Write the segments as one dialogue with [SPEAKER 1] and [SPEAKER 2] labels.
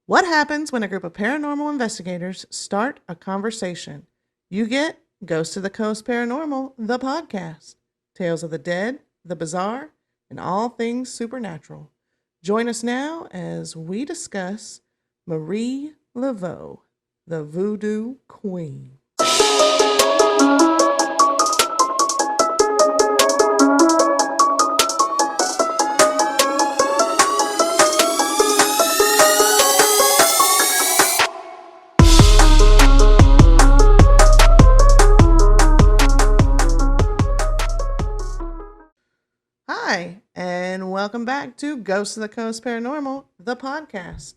[SPEAKER 1] What happens when a group of paranormal investigators start a conversation? You get Ghost of the Coast Paranormal, the podcast. Tales of the dead, the bizarre, and all things supernatural. Join us now as we discuss Marie Laveau, the Voodoo Queen. Hi, and welcome back to Ghost of the Coast Paranormal, the podcast.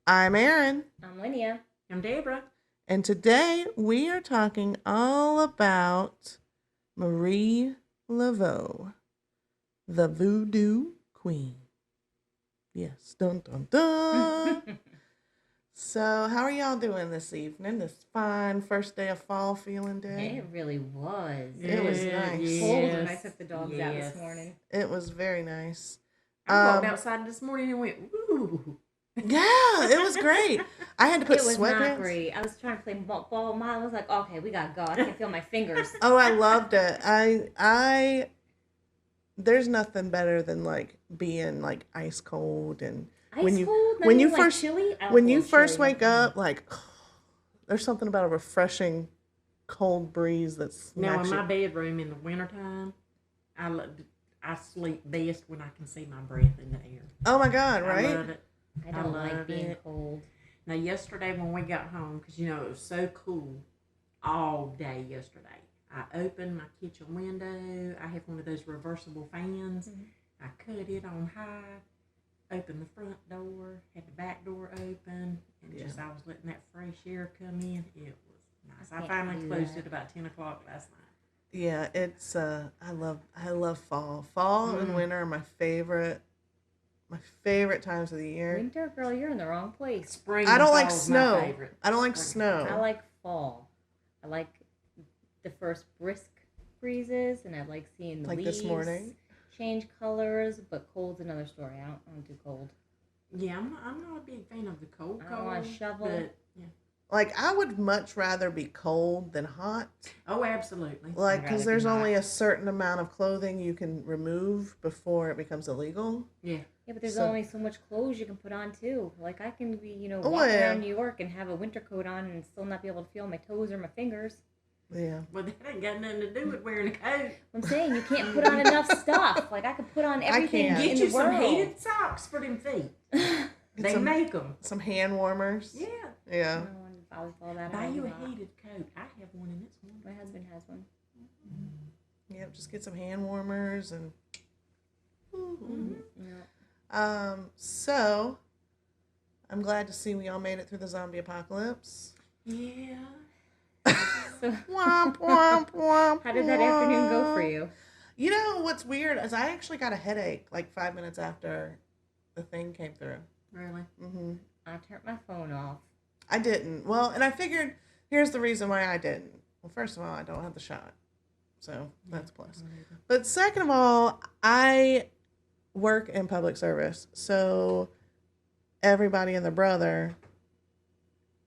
[SPEAKER 1] I'm Erin.
[SPEAKER 2] I'm Linnea.
[SPEAKER 3] I'm Deborah.
[SPEAKER 1] And today we are talking all about Marie Laveau, the Voodoo Queen. Yes, dun dun dun. So, how are y'all doing this evening? This fine first day of fall feeling day?
[SPEAKER 2] It really was.
[SPEAKER 1] It was nice.
[SPEAKER 2] Cold when I took the dogs out this morning.
[SPEAKER 1] It was very nice.
[SPEAKER 3] I walked outside this morning and went, ooh.
[SPEAKER 1] Yeah, it was great. I had to put
[SPEAKER 2] It was
[SPEAKER 1] sweatpants.
[SPEAKER 2] not great. I was trying to play ball. I was like, okay, we gotta go. I can't feel my fingers.
[SPEAKER 1] Oh, I loved it. I there's nothing better than like being like ice cold and when you first
[SPEAKER 2] chilly.
[SPEAKER 1] when you first wake up, like there's something about a refreshing cold breeze that's
[SPEAKER 3] Now in my bedroom in the wintertime, I sleep best when I can see my breath in the air.
[SPEAKER 1] Oh my God, right?
[SPEAKER 3] I love it.
[SPEAKER 2] I don't like being cold.
[SPEAKER 3] Now yesterday when we got home, because you know it was so cool all day yesterday, I opened my kitchen window. I have one of those reversible fans. Mm-hmm. I cut it on high, opened the front door, had the back door open, and I was letting that fresh air come in. It was nice. I finally closed it about 10 o'clock last night.
[SPEAKER 1] Yeah, it's I love fall. Fall and winter are my favorite times of the year.
[SPEAKER 2] Winter, girl, you're in the wrong place.
[SPEAKER 3] Spring.
[SPEAKER 1] I don't like snow. I don't like snow.
[SPEAKER 2] I like fall. I like the first brisk breezes, and I like seeing the
[SPEAKER 1] leaves this morning
[SPEAKER 2] change colors. But cold's another story. I don't do cold.
[SPEAKER 3] Yeah, I'm not a big fan of the cold.
[SPEAKER 2] I don't want to shovel.
[SPEAKER 3] But, yeah.
[SPEAKER 1] Like, I would much rather be cold than hot.
[SPEAKER 3] Oh, absolutely.
[SPEAKER 1] Like, because there's only a certain amount of clothing you can remove before it becomes illegal.
[SPEAKER 3] Yeah.
[SPEAKER 2] Yeah, but there's only so much clothes you can put on, too. Like, I can be, walking around New York and have a winter coat on and still not be able to feel my toes or my fingers.
[SPEAKER 1] Yeah.
[SPEAKER 3] Well, that ain't got nothing to do with wearing a coat.
[SPEAKER 2] I'm saying you can't put on enough stuff. Like, I could put on everything in the world.
[SPEAKER 3] Get you some heated socks for them feet. They make them.
[SPEAKER 1] Some hand warmers.
[SPEAKER 3] Yeah.
[SPEAKER 1] Yeah.
[SPEAKER 3] Buy you a heated coat. I have one and it's warm.
[SPEAKER 2] My husband has one.
[SPEAKER 1] Mm-hmm. Yeah, just get some hand warmers and. Mm-hmm.
[SPEAKER 2] Yeah.
[SPEAKER 1] So, I'm glad to see we all made it through the zombie apocalypse.
[SPEAKER 3] Yeah.
[SPEAKER 2] So,
[SPEAKER 1] womp, womp, womp,
[SPEAKER 2] how did that afternoon go for you?
[SPEAKER 1] You know, what's weird is I actually got a headache like 5 minutes after the thing came through.
[SPEAKER 3] Really?
[SPEAKER 1] Mm-hmm.
[SPEAKER 2] I turned my phone off.
[SPEAKER 1] I didn't. Well, and I figured, here's the reason why I didn't. Well, first of all, I don't have the shot. So, that's a plus. But second of all, I work in public service. So, everybody and their brother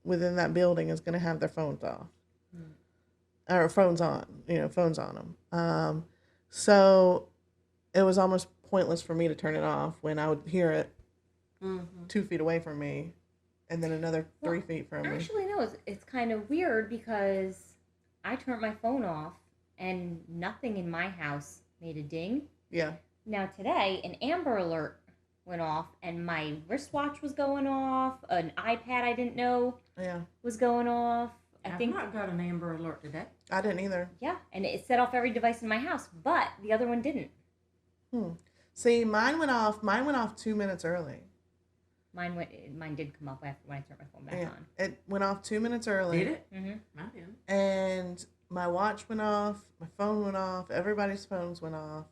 [SPEAKER 1] within that building is going to have their phones off. Or phones on. Phones on them. So, it was almost pointless for me to turn it off when I would hear it 2 feet away from me. And then another 3 feet from me.
[SPEAKER 2] Actually, no, it's kind of weird because I turned my phone off and nothing in my house made a ding.
[SPEAKER 1] Yeah.
[SPEAKER 2] Now today, an Amber Alert went off and my wristwatch was going off. An iPad I didn't know was going off.
[SPEAKER 3] I've not got an Amber Alert today.
[SPEAKER 1] I didn't either.
[SPEAKER 2] Yeah, and it set off every device in my house, but the other one didn't.
[SPEAKER 1] See, mine went off 2 minutes early.
[SPEAKER 2] Mine did come up after when I turned my phone back on.
[SPEAKER 1] It went off 2 minutes early.
[SPEAKER 3] Did it?
[SPEAKER 2] Mm-hmm.
[SPEAKER 3] Mine didn't.
[SPEAKER 1] And my watch went off. My phone went off. Everybody's phones went off.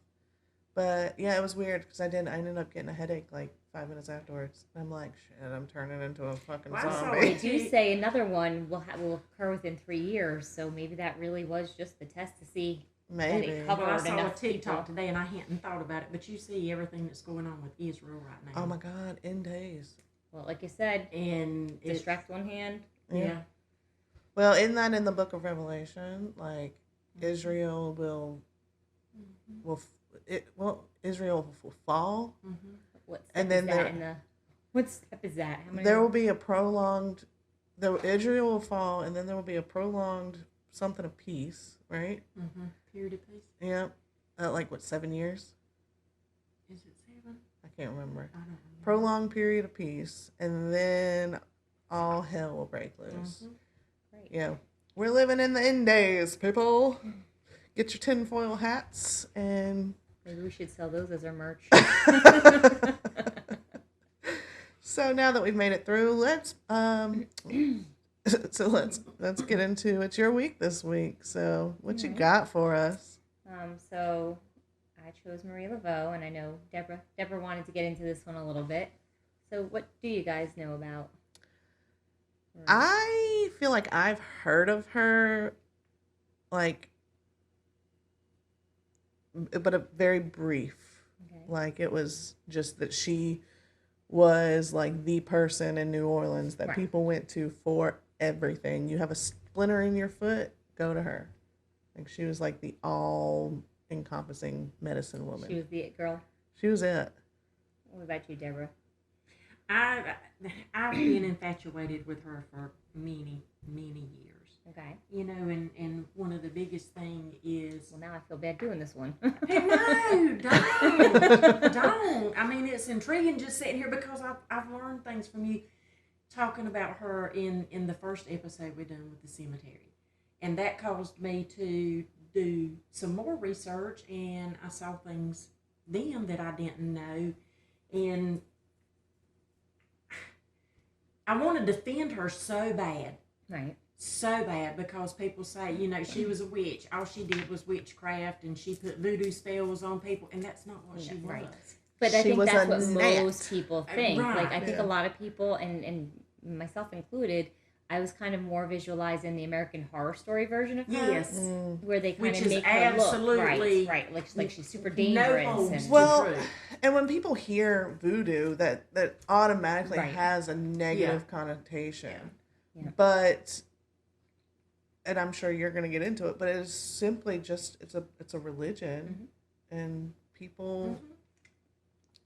[SPEAKER 1] But yeah, it was weird because I ended up getting a headache like 5 minutes afterwards. I'm like, shit, I'm turning into a fucking zombie.
[SPEAKER 2] They do say another one will occur within 3 years, so maybe that really was just the test to see.
[SPEAKER 1] Maybe.
[SPEAKER 3] Well, I saw a TikTok today and I hadn't thought about it, but you see everything that's going on with Israel right now.
[SPEAKER 1] Oh my God, in days.
[SPEAKER 2] Well, like you said,
[SPEAKER 3] and
[SPEAKER 2] distract one hand.
[SPEAKER 3] Yeah.
[SPEAKER 1] Well, isn't that in the Book of Revelation? Like Israel Israel will fall.
[SPEAKER 2] Mm-hmm. What step
[SPEAKER 1] and then
[SPEAKER 2] is that in the? What step is that? How many
[SPEAKER 1] there will be a prolonged. Israel will fall, and then there will be a prolonged something of peace, right?
[SPEAKER 3] Mm-hmm. Period of peace.
[SPEAKER 1] Yeah, like what, 7 years?
[SPEAKER 3] Is it 7?
[SPEAKER 1] I can't remember.
[SPEAKER 3] I don't know.
[SPEAKER 1] Prolonged period of peace, and then all hell will break loose.
[SPEAKER 2] Mm-hmm. Right.
[SPEAKER 1] Yeah, we're living in the end days, people. Get your tinfoil hats and.
[SPEAKER 2] Maybe we should sell those as our merch.
[SPEAKER 1] So now that we've made it through, let's get into it's your week this week. So what you got for us?
[SPEAKER 2] So I chose Marie Laveau, and I know Deborah wanted to get into this one a little bit. So what do you guys know about her?
[SPEAKER 1] I feel like I've heard of her, like, but a very brief.
[SPEAKER 2] Okay.
[SPEAKER 1] Like it was just that she was like the person in New Orleans that people went to for everything. You have a splinter in your foot, go to her. Like she was like the all-encompassing medicine woman.
[SPEAKER 2] She was the it girl.
[SPEAKER 1] She was it.
[SPEAKER 2] What about you, Deborah?
[SPEAKER 3] I've been infatuated with her for many, many years.
[SPEAKER 2] Okay.
[SPEAKER 3] You know, and one of the biggest thing is...
[SPEAKER 2] Well, now I feel bad doing this one.
[SPEAKER 3] Hey, no, don't. I mean, it's intriguing just sitting here because I've learned things from you talking about her in the first episode we done with the cemetery. And that caused me to do some more research, and I saw things then that I didn't know. And I want to defend her so bad.
[SPEAKER 2] Right.
[SPEAKER 3] So bad, because people say, you know, she was a witch. All she did was witchcraft, and she put voodoo spells on people, and that's not what she was.
[SPEAKER 2] Right. But I think that's what most people think.
[SPEAKER 3] Right.
[SPEAKER 2] Like, I think a lot of people, and myself included, I was kind of more visualizing the American Horror Story version of her.
[SPEAKER 3] Yes.
[SPEAKER 2] Where they kind
[SPEAKER 3] Which
[SPEAKER 2] of
[SPEAKER 3] is
[SPEAKER 2] make her look.
[SPEAKER 3] absolutely...
[SPEAKER 2] Right. Like she's super dangerous.
[SPEAKER 3] No
[SPEAKER 1] well, and when people hear voodoo, that automatically has a negative connotation.
[SPEAKER 2] Yeah.
[SPEAKER 1] But... and I'm sure you're going to get into it, but it's simply just it's a religion, and people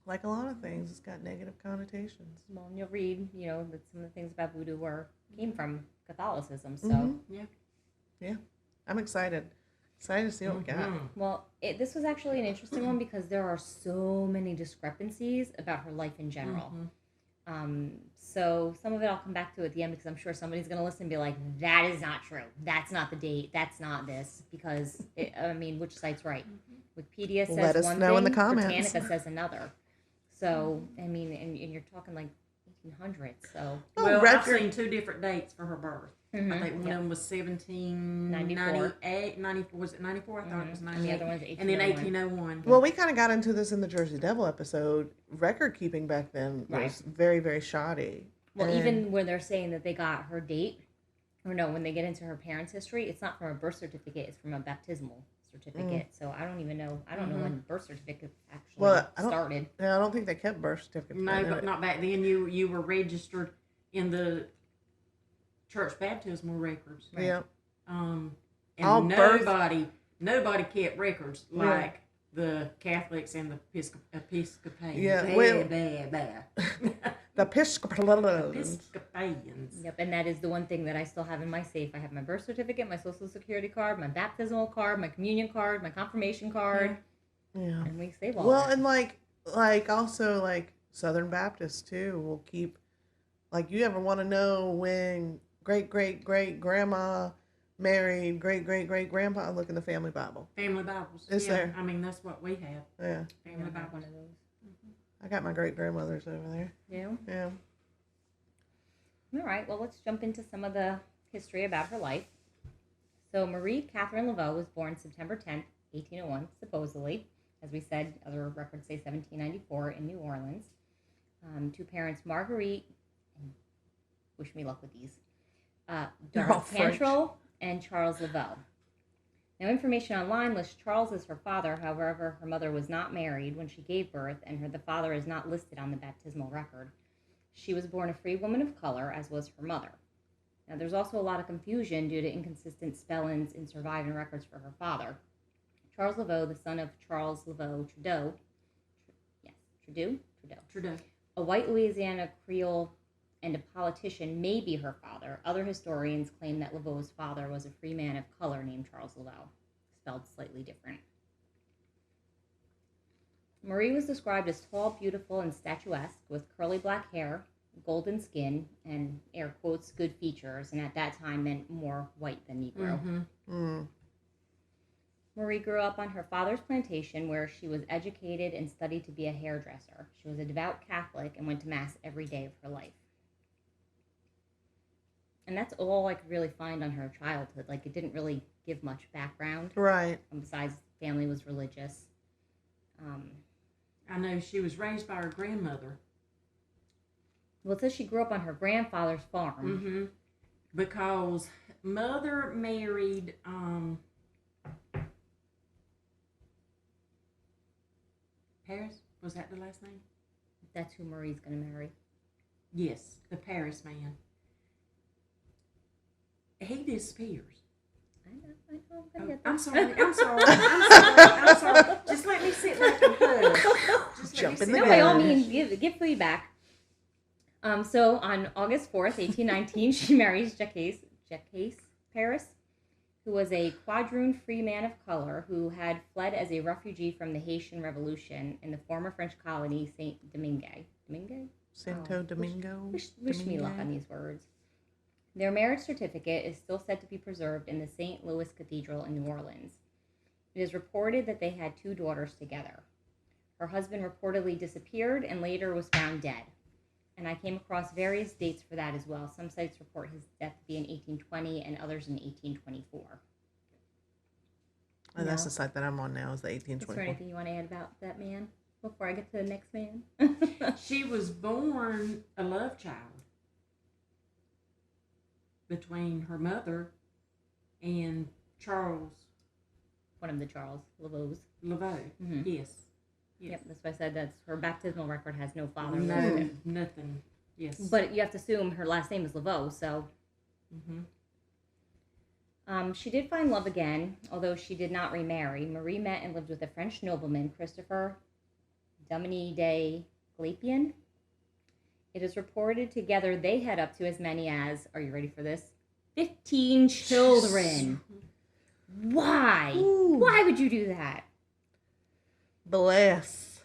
[SPEAKER 1] like a lot of things, it's got negative connotations.
[SPEAKER 2] Well, and you'll read, you know, that some of the things about voodoo came from Catholicism. So
[SPEAKER 1] yeah, I'm excited to see what we got.
[SPEAKER 2] Well, this was actually an interesting one because there are so many discrepancies about her life in general. So some of it I'll come back to at the end, because I'm sure somebody's going to listen and be like, that is not true. That's not the date. That's not this. Because, which site's right? Wikipedia says
[SPEAKER 1] Let us
[SPEAKER 2] one
[SPEAKER 1] know
[SPEAKER 2] thing,
[SPEAKER 1] in the comments.
[SPEAKER 2] Britannica says another. So, and you're talking like 1800s. So,
[SPEAKER 3] well, I've seen 2 different dates for her birth. I think one of them was
[SPEAKER 2] 1798.
[SPEAKER 3] 94. Was it 94? I thought it was 98.
[SPEAKER 2] And the other one's 1801.
[SPEAKER 3] And then 1801.
[SPEAKER 1] Well, we kind of got into this in the Jersey Devil episode. Record keeping back then was very, very shoddy.
[SPEAKER 2] Well, even when they're saying that they got her date, or no, when they get into her parents' history, it's not from a birth certificate, it's from a baptismal certificate. So I don't even know. I don't know when birth certificates actually started.
[SPEAKER 1] Yeah, I don't think they kept birth certificates.
[SPEAKER 3] No, but not back then. You were registered in the church baptismal records.
[SPEAKER 1] Right. Yeah.
[SPEAKER 3] And nobody kept records like the Catholics and the Episcopalians.
[SPEAKER 1] Yeah. The Episcopalians.
[SPEAKER 2] Yep, and that is the one thing that I still have in my safe. I have my birth certificate, my social security card, my baptismal card, my communion card, my confirmation card.
[SPEAKER 1] Yeah.
[SPEAKER 2] And we save all
[SPEAKER 1] that.
[SPEAKER 2] And
[SPEAKER 1] like also like Southern Baptists too will keep, like, you ever want to know when great-great-great-grandma married great-great-great-grandpa? Look in the family Bible.
[SPEAKER 3] Family Bibles.
[SPEAKER 1] It's there.
[SPEAKER 3] I mean, that's what we have.
[SPEAKER 1] Yeah.
[SPEAKER 3] Family Bible.
[SPEAKER 2] One of those.
[SPEAKER 1] I got my great-grandmothers over there.
[SPEAKER 2] Yeah?
[SPEAKER 1] Yeah.
[SPEAKER 2] All right, well, let's jump into some of the history about her life. So Marie Catherine Laveau was born September 10th, 1801, supposedly. As we said, other records say 1794 in New Orleans. To parents Marguerite, and wish me luck with these, Cantrell and Charles Laveau. Now, information online lists Charles as her father. However, her mother was not married when she gave birth, and the father is not listed on the baptismal record. She was born a free woman of color, as was her mother. Now, there's also a lot of confusion due to inconsistent spellings in surviving records for her father. Charles Laveau, the son of Charles Laveau Trudeau, a white Louisiana Creole and a politician, may be her father. Other historians claim that Laveau's father was a free man of color named Charles Laveau, spelled slightly different. Marie was described as tall, beautiful, and statuesque, with curly black hair, golden skin, and, air quotes, good features, and at that time meant more white than Negro.
[SPEAKER 3] Mm-hmm.
[SPEAKER 2] Marie grew up on her father's plantation, where she was educated and studied to be a hairdresser. She was a devout Catholic and went to Mass every day of her life. And that's all I could really find on her childhood. Like, it didn't really give much background.
[SPEAKER 1] Right.
[SPEAKER 2] Besides, family was religious.
[SPEAKER 3] I know she was raised by her grandmother.
[SPEAKER 2] Well, it says she grew up on her grandfather's farm.
[SPEAKER 3] Mm-hmm. Because mother married, Paris? Was that the last name?
[SPEAKER 2] That's who Marie's going to marry.
[SPEAKER 3] Yes, the Paris man. He disappears.
[SPEAKER 2] I know.
[SPEAKER 3] I'm sorry. Just let me sit back and hush.
[SPEAKER 1] Jump in the
[SPEAKER 2] No, by all means, give feedback. So on August 4th, 1819, she marries Jacques Paris, who was a quadroon free man of color who had fled as a refugee from the Haitian Revolution in the former French colony Saint Domingue.
[SPEAKER 1] Santo Domingo.
[SPEAKER 2] Wish me luck on these words. Their marriage certificate is still said to be preserved in the St. Louis Cathedral in New Orleans. It is reported that they had 2 daughters together. Her husband reportedly disappeared and later was found dead. And I came across various dates for that as well. Some sites report his death to be in 1820 and others in 1824.
[SPEAKER 1] And that's the site that I'm on now, is the
[SPEAKER 2] Is there
[SPEAKER 1] 1824.
[SPEAKER 2] anything you want to add about that man before I get to the next man?
[SPEAKER 3] She was born a love child between her mother and Charles
[SPEAKER 2] One of the Charles Laveaux.
[SPEAKER 3] Laveau.
[SPEAKER 2] Mm-hmm.
[SPEAKER 3] Yes.
[SPEAKER 2] Yep, that's why I said that's her baptismal record has no father.
[SPEAKER 3] No, nothing. Yes.
[SPEAKER 2] But you have to assume her last name is Laveau, so.
[SPEAKER 3] Mm-hmm.
[SPEAKER 2] She did find love again, although she did not remarry. Marie met and lived with a French nobleman, Christopher Dominique de Glapian. It is reported together they had up to as many as, are you ready for this? 15 children. Why?
[SPEAKER 1] Ooh.
[SPEAKER 2] Why would you do that?
[SPEAKER 1] Bless.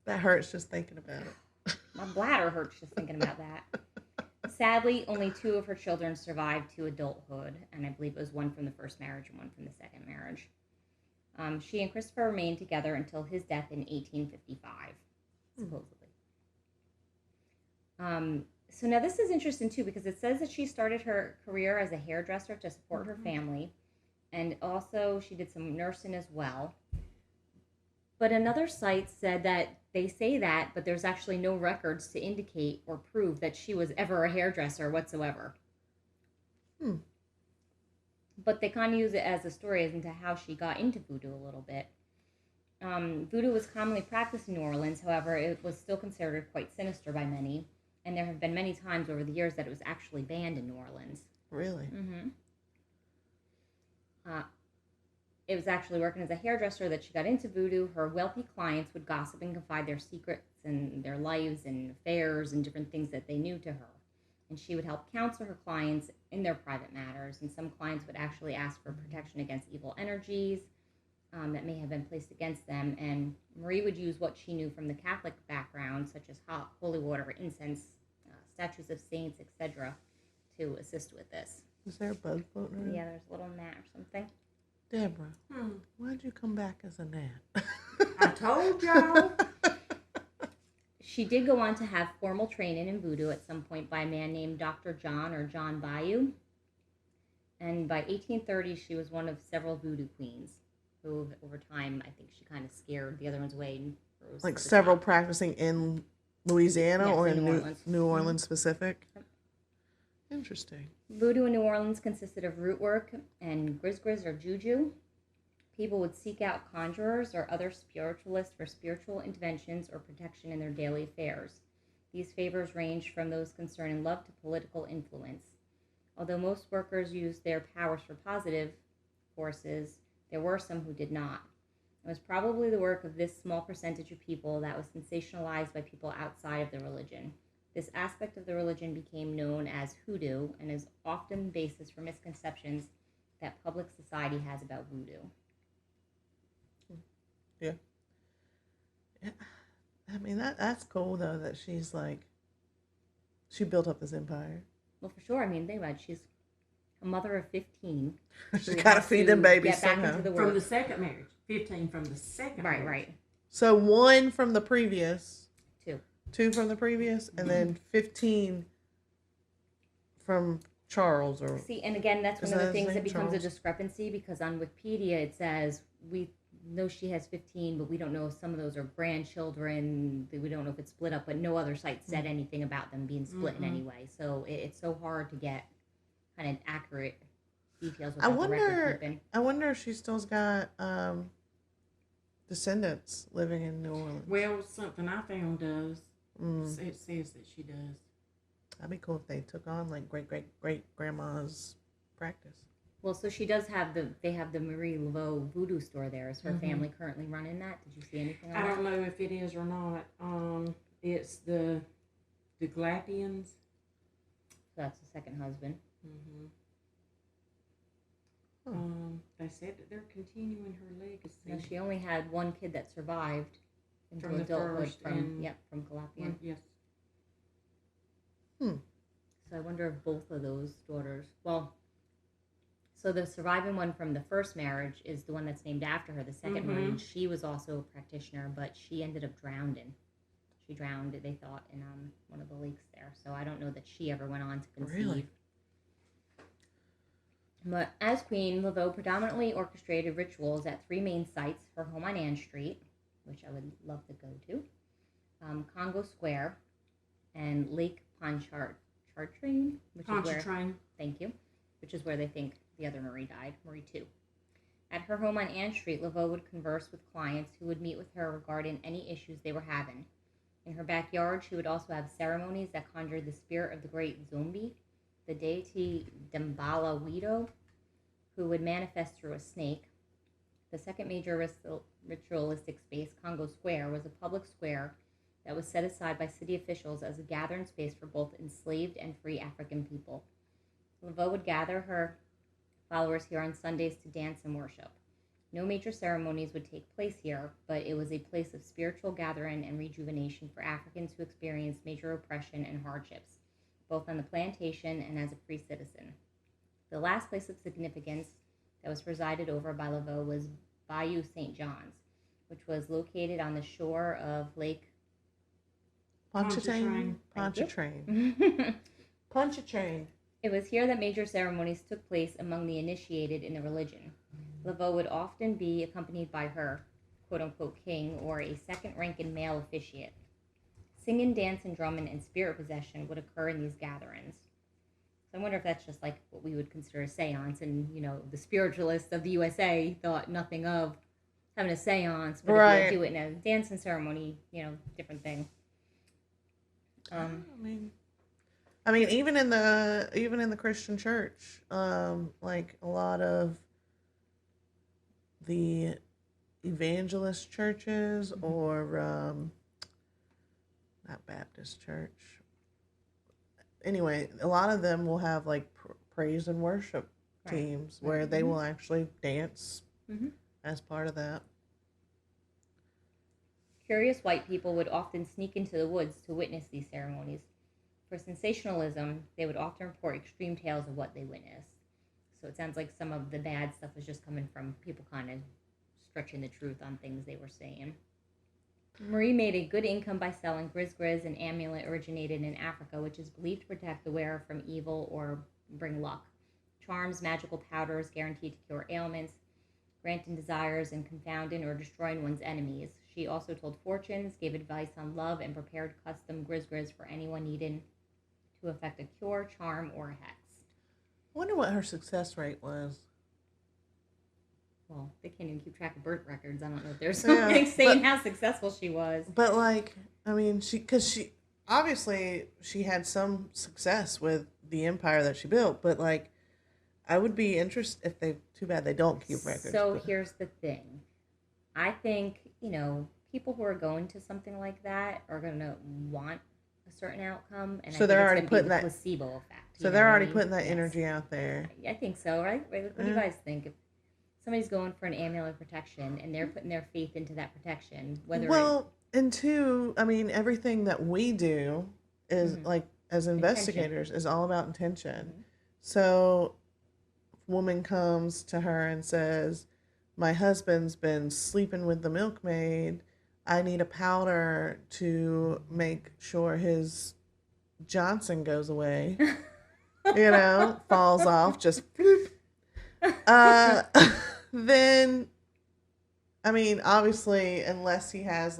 [SPEAKER 1] That hurts just thinking about it.
[SPEAKER 2] My bladder hurts just thinking about that. Sadly, only 2 of her children survived to adulthood, and I believe it was one from the first marriage and one from the second marriage. She and Christopher remained together until his death in 1855, supposedly. So now this is interesting too, because it says that she started her career as a hairdresser to support her family, and also she did some nursing as well. But another site said that they say that, but there's actually no records to indicate or prove that she was ever a hairdresser whatsoever. But they kind of use it as a story as into how she got into voodoo a little bit. Voodoo was commonly practiced in New Orleans, however, it was still considered quite sinister by many, and there have been many times over the years that it was actually banned in New Orleans.
[SPEAKER 1] Really?
[SPEAKER 2] Mm-hmm. It was actually working as a hairdresser that she got into voodoo. Her wealthy clients would gossip and confide their secrets and their lives and affairs and different things that they knew to her. And she would help counsel her clients in their private matters. And some clients would actually ask for protection against evil energies that may have been placed against them. And Marie would use what she knew from the Catholic background, such as holy water, incense, statues of saints, etc., to assist with this.
[SPEAKER 1] Is there a bug floating around?
[SPEAKER 2] Yeah, there's a little gnat or something.
[SPEAKER 1] Deborah, why'd you come back as a gnat?
[SPEAKER 3] I told y'all.
[SPEAKER 2] She did go on to have formal training in voodoo at some point by a man named Dr. John or John Bayou. And by 1830, she was one of several voodoo queens who, over time, I think she kind of scared the other ones away. And rose
[SPEAKER 1] Like
[SPEAKER 2] to the
[SPEAKER 1] several
[SPEAKER 2] top.
[SPEAKER 1] practicing in Louisiana,
[SPEAKER 2] Yes,
[SPEAKER 1] or
[SPEAKER 2] in
[SPEAKER 1] in
[SPEAKER 2] New Orleans.
[SPEAKER 1] New Orleans specific?
[SPEAKER 2] Yep.
[SPEAKER 1] Interesting.
[SPEAKER 2] Voodoo in New Orleans consisted of root work and gris or juju. People would seek out conjurers or other spiritualists for spiritual interventions or protection in their daily affairs. These favors ranged from those concerning love to political influence. Although most workers used their powers for positive forces, there were some who did not. It was probably the work of this small percentage of people that was sensationalized by people outside of the religion. This aspect of the religion became known as hoodoo and is often the basis for misconceptions that public society has about voodoo.
[SPEAKER 1] Yeah. I mean, that's cool, though, that she's like, she built up this empire.
[SPEAKER 2] Well, for sure. I mean, think about it. She's a mother of 15.
[SPEAKER 1] She's got to feed them babies
[SPEAKER 2] get back
[SPEAKER 1] somehow.
[SPEAKER 2] into the
[SPEAKER 3] From
[SPEAKER 2] work.
[SPEAKER 3] the second marriage. 15 from the second
[SPEAKER 2] Right,
[SPEAKER 3] marriage.
[SPEAKER 2] right.
[SPEAKER 1] So 1 from the previous.
[SPEAKER 2] 2.
[SPEAKER 1] 2 from the previous, and then 15 from Charles. Or
[SPEAKER 2] See, and again, that's
[SPEAKER 1] Is
[SPEAKER 2] one of
[SPEAKER 1] that
[SPEAKER 2] the
[SPEAKER 1] his
[SPEAKER 2] things that
[SPEAKER 1] name,
[SPEAKER 2] becomes a
[SPEAKER 1] Charles?
[SPEAKER 2] discrepancy, because on Wikipedia it says we know she has 15, but we don't know if some of those are grandchildren. We don't know if it's split up, but no other site said anything about them being split in any way. So it's so hard to get kind of accurate details without the record keeping.
[SPEAKER 1] I wonder if she still's got descendants living in New Orleans.
[SPEAKER 3] Well, something I found does.
[SPEAKER 1] Mm.
[SPEAKER 3] It says that she does.
[SPEAKER 1] That'd be cool if they took on like great grandma's practice.
[SPEAKER 2] Well, so she does have they have the Marie Laveau Voodoo store there. Is her family currently running that? Did you see anything on
[SPEAKER 3] I
[SPEAKER 2] that?
[SPEAKER 3] don't know if it is or not. It's the Gladians.
[SPEAKER 2] So that's the second husband.
[SPEAKER 3] They said that they're continuing her legacy.
[SPEAKER 2] No, she only had one kid that survived into
[SPEAKER 3] From the
[SPEAKER 2] adulthood
[SPEAKER 3] first
[SPEAKER 2] from
[SPEAKER 3] and-
[SPEAKER 2] from Galapian.
[SPEAKER 3] Yes.
[SPEAKER 2] So I wonder if both of those daughters, well, so the surviving one from the first marriage is the one that's named after her. The second one, she was also a practitioner, but she ended up drowning. She drowned, they thought, in one of the lakes there. So I don't know that she ever went on to conceive.
[SPEAKER 1] Really?
[SPEAKER 2] But as queen, Laveau predominantly orchestrated rituals at 3 main sites: her home on Ann Street, which I would love to go to, Congo Square, and Lake Pontchartrain, which is where, thank you, which is where they think the other Marie died, Marie 2. At her home on Ann Street, Laveau would converse with clients who would meet with her regarding any issues they were having. In her backyard, she would also have ceremonies that conjured the spirit of the great zombie, the deity Dambala Wido, who would manifest through a snake. The second major ritualistic space, Congo Square, was a public square that was set aside by city officials as a gathering space for both enslaved and free African people. Laveau would gather her followers here on Sundays to dance and worship. No major ceremonies would take place here, but it was a place of spiritual gathering and rejuvenation for Africans who experienced major oppression and hardships, both on the plantation and as a free citizen. The last place of significance that was presided over by Laveau was Bayou St. John's, which was located on the shore of Lake
[SPEAKER 1] Pontchartrain.
[SPEAKER 2] Thank you.
[SPEAKER 1] Pontchartrain. Pontchartrain.
[SPEAKER 2] It was here that major ceremonies took place among the initiated in the religion. Laveau would often be accompanied by her quote-unquote king or a second-ranking male officiate. Singing, dancing, drumming, and spirit possession would occur in these gatherings. So I wonder if that's just like what we would consider a seance, and, you know, the spiritualists of the USA thought nothing of having a seance, but if you do it in a dancing ceremony, you know, different thing.
[SPEAKER 1] I mean, even in the Christian church, like a lot of the evangelist churches or not Baptist church. Anyway, a lot of them will have like praise and worship teams where they will actually dance as part of that.
[SPEAKER 2] Curious white people would often sneak into the woods to witness these ceremonies. For sensationalism, they would often report extreme tales of what they witnessed. So it sounds like some of the bad stuff was just coming from people kind of stretching the truth on things they were saying. Marie made a good income by selling gris, an amulet originated in Africa, which is believed to protect the wearer from evil or bring luck. Charms, magical powders guaranteed to cure ailments, granting desires, and confounding or destroying one's enemies. She also told fortunes, gave advice on love, and prepared custom gris for anyone needing to effect a cure, charm, or a hex.
[SPEAKER 1] I wonder what her success rate was.
[SPEAKER 2] Well, they can't even keep track of birth records. I don't know if there's something saying how successful she was.
[SPEAKER 1] But like, I mean, obviously she had some success with the empire that she built, but like I would be interested if they. Too bad they don't keep records.
[SPEAKER 2] So
[SPEAKER 1] but-
[SPEAKER 2] here's the thing. I think, people who are going to something like that are going to want a certain outcome, and
[SPEAKER 1] So
[SPEAKER 2] I think
[SPEAKER 1] they're
[SPEAKER 2] it's
[SPEAKER 1] already
[SPEAKER 2] gonna be
[SPEAKER 1] putting
[SPEAKER 2] the
[SPEAKER 1] that-
[SPEAKER 2] placebo effect.
[SPEAKER 1] So
[SPEAKER 2] you
[SPEAKER 1] they're
[SPEAKER 2] know what I
[SPEAKER 1] already
[SPEAKER 2] mean?
[SPEAKER 1] putting that
[SPEAKER 2] Yes.
[SPEAKER 1] energy out there.
[SPEAKER 2] I think so, right? What do you guys think? If somebody's going for an amulet of protection and they're putting their faith into that protection, whether
[SPEAKER 1] Well, and two, I mean, everything that we do is like as investigators is all about intention.
[SPEAKER 2] Mhm.
[SPEAKER 1] So, if a woman comes to her and says, "My husband's been sleeping with the milkmaid. I need a powder to make sure his Johnson goes away." Falls off, just bloop. Then, I mean, obviously, unless he has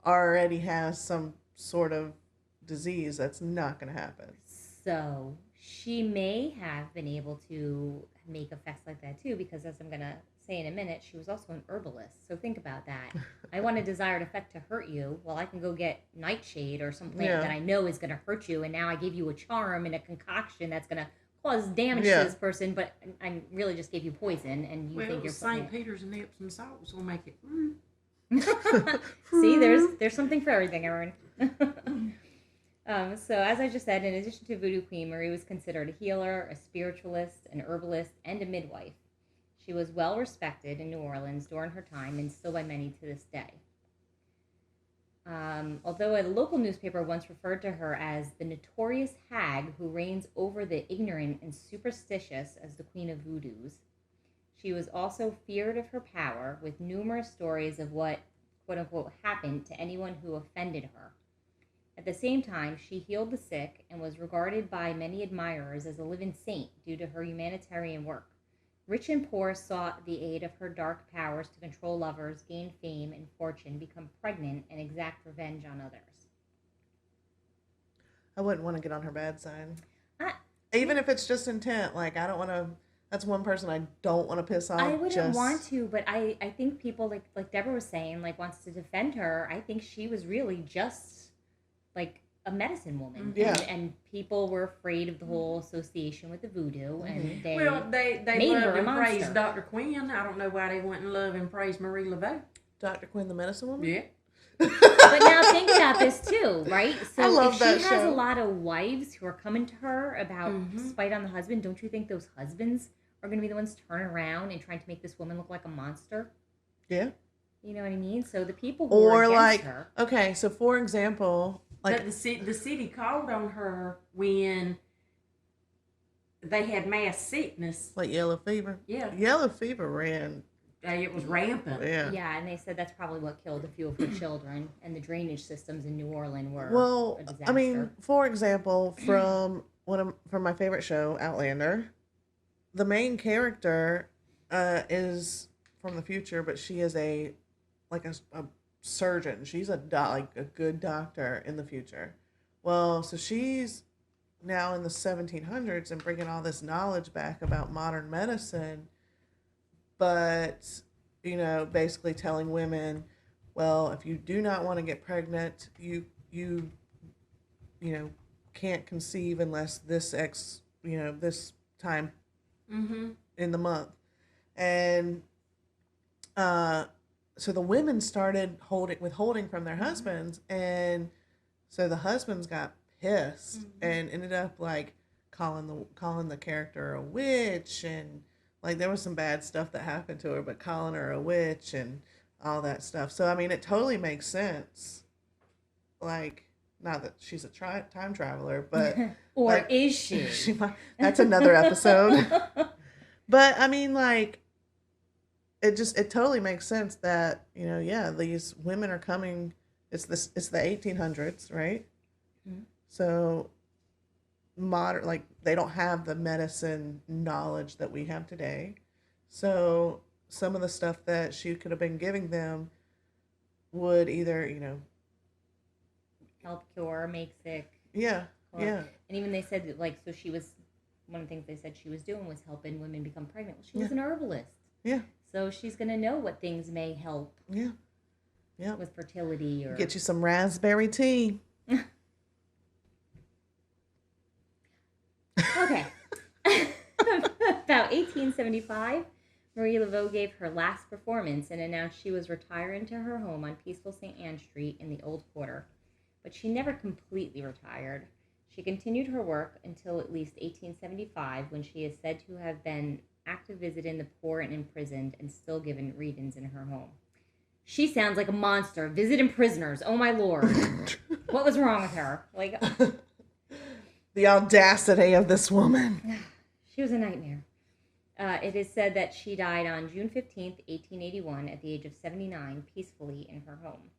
[SPEAKER 1] already has some sort of disease, that's not going to happen.
[SPEAKER 2] So she may have been able to make effects like that too, because as I'm going to say in a minute, she was also an herbalist. So think about that. I want a desired effect to hurt you. Well, I can go get nightshade or something that I know is going to hurt you, and now I give you a charm and a concoction that's going to cause damage to this person, but I really just gave you poison, and you think you're
[SPEAKER 3] St. Peter's and Epsom salts will make it.
[SPEAKER 2] See, there's something for everything, Erin. So as I just said, in addition to Voodoo Queen, Marie was considered a healer, a spiritualist, an herbalist, and a midwife. She was well respected in New Orleans during her time, and still by many to this day. Although a local newspaper once referred to her as the notorious hag who reigns over the ignorant and superstitious as the Queen of Voodoos, she was also feared of her power, with numerous stories of what, quote-unquote, happened to anyone who offended her. At the same time, she healed the sick and was regarded by many admirers as a living saint due to her humanitarian work. Rich and poor sought the aid of her dark powers to control lovers, gain fame and fortune, become pregnant, and exact revenge on others.
[SPEAKER 1] I wouldn't want to get on her bad side. Even if it's just intent. I don't want to... That's one person I don't want to piss off.
[SPEAKER 2] I wouldn't want to, but I think people, like Deborah was saying, wants to defend her. I think she was really just, a medicine woman.
[SPEAKER 1] Yeah.
[SPEAKER 2] And people were afraid of the whole association with the voodoo, and they
[SPEAKER 3] they
[SPEAKER 2] made
[SPEAKER 3] love
[SPEAKER 2] her a
[SPEAKER 3] and praise
[SPEAKER 2] monster.
[SPEAKER 3] Dr. Quinn. I don't know why they wouldn't love and praise Marie Laveau.
[SPEAKER 1] Dr. Quinn, the medicine woman?
[SPEAKER 3] Yeah.
[SPEAKER 2] But now think about this too, right? So
[SPEAKER 1] I love
[SPEAKER 2] if
[SPEAKER 1] that
[SPEAKER 2] she has
[SPEAKER 1] show.
[SPEAKER 2] a lot of wives who are coming to her about spite on the husband, don't you think those husbands are going to be the ones turning around and trying to make this woman look like a monster?
[SPEAKER 1] Yeah.
[SPEAKER 2] You know what I mean? So the people who are against her.
[SPEAKER 1] Okay, so for example,
[SPEAKER 3] But the city called on her when they had mass sickness.
[SPEAKER 1] like yellow fever.
[SPEAKER 3] Yeah.
[SPEAKER 1] Yellow fever ran.
[SPEAKER 3] It was rampant.
[SPEAKER 1] Yeah.
[SPEAKER 2] Yeah, and they said that's probably what killed a few of her children, and the drainage systems in New Orleans were
[SPEAKER 1] Well,
[SPEAKER 2] a disaster.
[SPEAKER 1] I mean, for example, from my favorite show, Outlander, the main character is from the future, but she is a surgeon. She's a good doctor in the future. Well, so she's now in the 1700s and bringing all this knowledge back about modern medicine, but basically telling women, well, if you do not want to get pregnant, you can't conceive unless this this time in the month. And so the women started withholding from their husbands, and so the husbands got pissed and ended up calling the character a witch, and there was some bad stuff that happened to her, but calling her a witch and all that stuff. So I mean, it totally makes sense. Not that she's a time traveler, but
[SPEAKER 2] or is she?
[SPEAKER 1] That's another episode. But I mean, it totally makes sense that these women are coming. It's the 1800s, right?
[SPEAKER 2] Mm-hmm.
[SPEAKER 1] So modern, they don't have the medicine knowledge that we have today. So some of the stuff that she could have been giving them would either
[SPEAKER 2] help cure, make sick.
[SPEAKER 1] Yeah.
[SPEAKER 2] And even they said that, so she was, one of the things they said she was doing was helping women become pregnant. Well, she was an herbalist.
[SPEAKER 1] Yeah.
[SPEAKER 2] So she's going to know what things may help.
[SPEAKER 1] Yeah.
[SPEAKER 2] With fertility or
[SPEAKER 1] get you some raspberry tea.
[SPEAKER 2] 1875, Marie Laveau gave her last performance and announced she was retiring to her home on peaceful St. Anne Street in the Old Quarter. But she never completely retired. She continued her work until at least 1875, when she is said to have been active visiting the poor and imprisoned and still given readings in her home. She sounds like a monster, visiting prisoners. Oh my Lord. What was wrong with her? Like,
[SPEAKER 1] the audacity of this woman.
[SPEAKER 2] she was a nightmare. It is said that she died on June 15th, 1881, at the age of 79, peacefully in her home.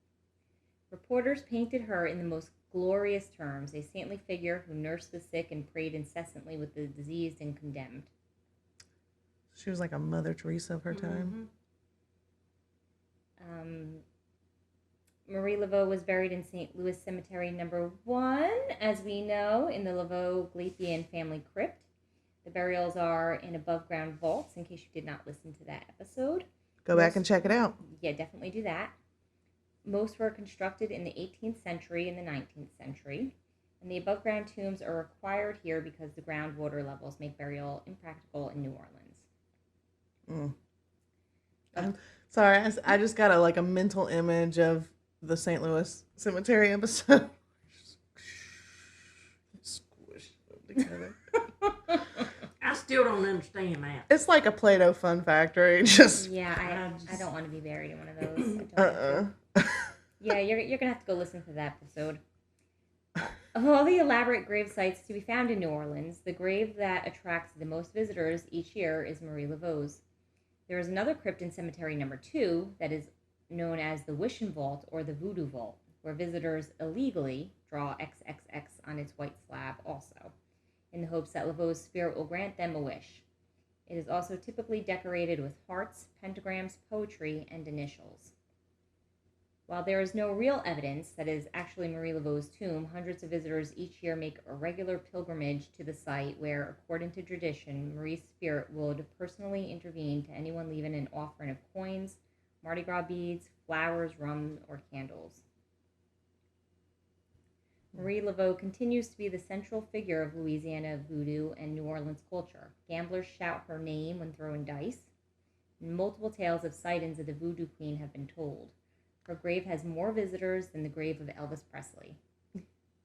[SPEAKER 2] Reporters painted her in the most glorious terms, a saintly figure who nursed the sick and prayed incessantly with the diseased and condemned.
[SPEAKER 1] She was like a Mother Teresa of her time.
[SPEAKER 2] Marie Laveau was buried in St. Louis Cemetery No. 1, as we know, in the Laveau-Glapian family crypt. The burials are in above-ground vaults, in case you did not listen to that episode.
[SPEAKER 1] Go back and check it out.
[SPEAKER 2] Yeah, definitely do that. Most were constructed in the 18th century and the 19th century. And the above-ground tombs are required here because the groundwater levels make burial impractical in New Orleans.
[SPEAKER 1] I'm sorry, I just got a mental image of the St. Louis Cemetery episode. Squish them together.
[SPEAKER 3] I still don't understand that.
[SPEAKER 1] It's like a Play-Doh fun factory. Just
[SPEAKER 2] Yeah, I don't want to be buried in one of those. Yeah, you're going to have to go listen to that episode. Of all the elaborate grave sites to be found in New Orleans, the grave that attracts the most visitors each year is Marie Laveau's. There is another crypt in Cemetery No. 2 that is known as the Wishing Vault or the Voodoo Vault, where visitors illegally draw XXX on its white slab also, in the hopes that Laveau's spirit will grant them a wish. It is also typically decorated with hearts, pentagrams, poetry, and initials. While there is no real evidence that it is actually Marie Laveau's tomb, hundreds of visitors each year make a regular pilgrimage to the site where, according to tradition, Marie's spirit would personally intervene to anyone leaving an offering of coins, Mardi Gras beads, flowers, rum, or candles. Marie Laveau continues to be the central figure of Louisiana voodoo and New Orleans culture. Gamblers shout her name when throwing dice. Multiple tales of sightings of the voodoo queen have been told. Her grave has more visitors than the grave of Elvis Presley.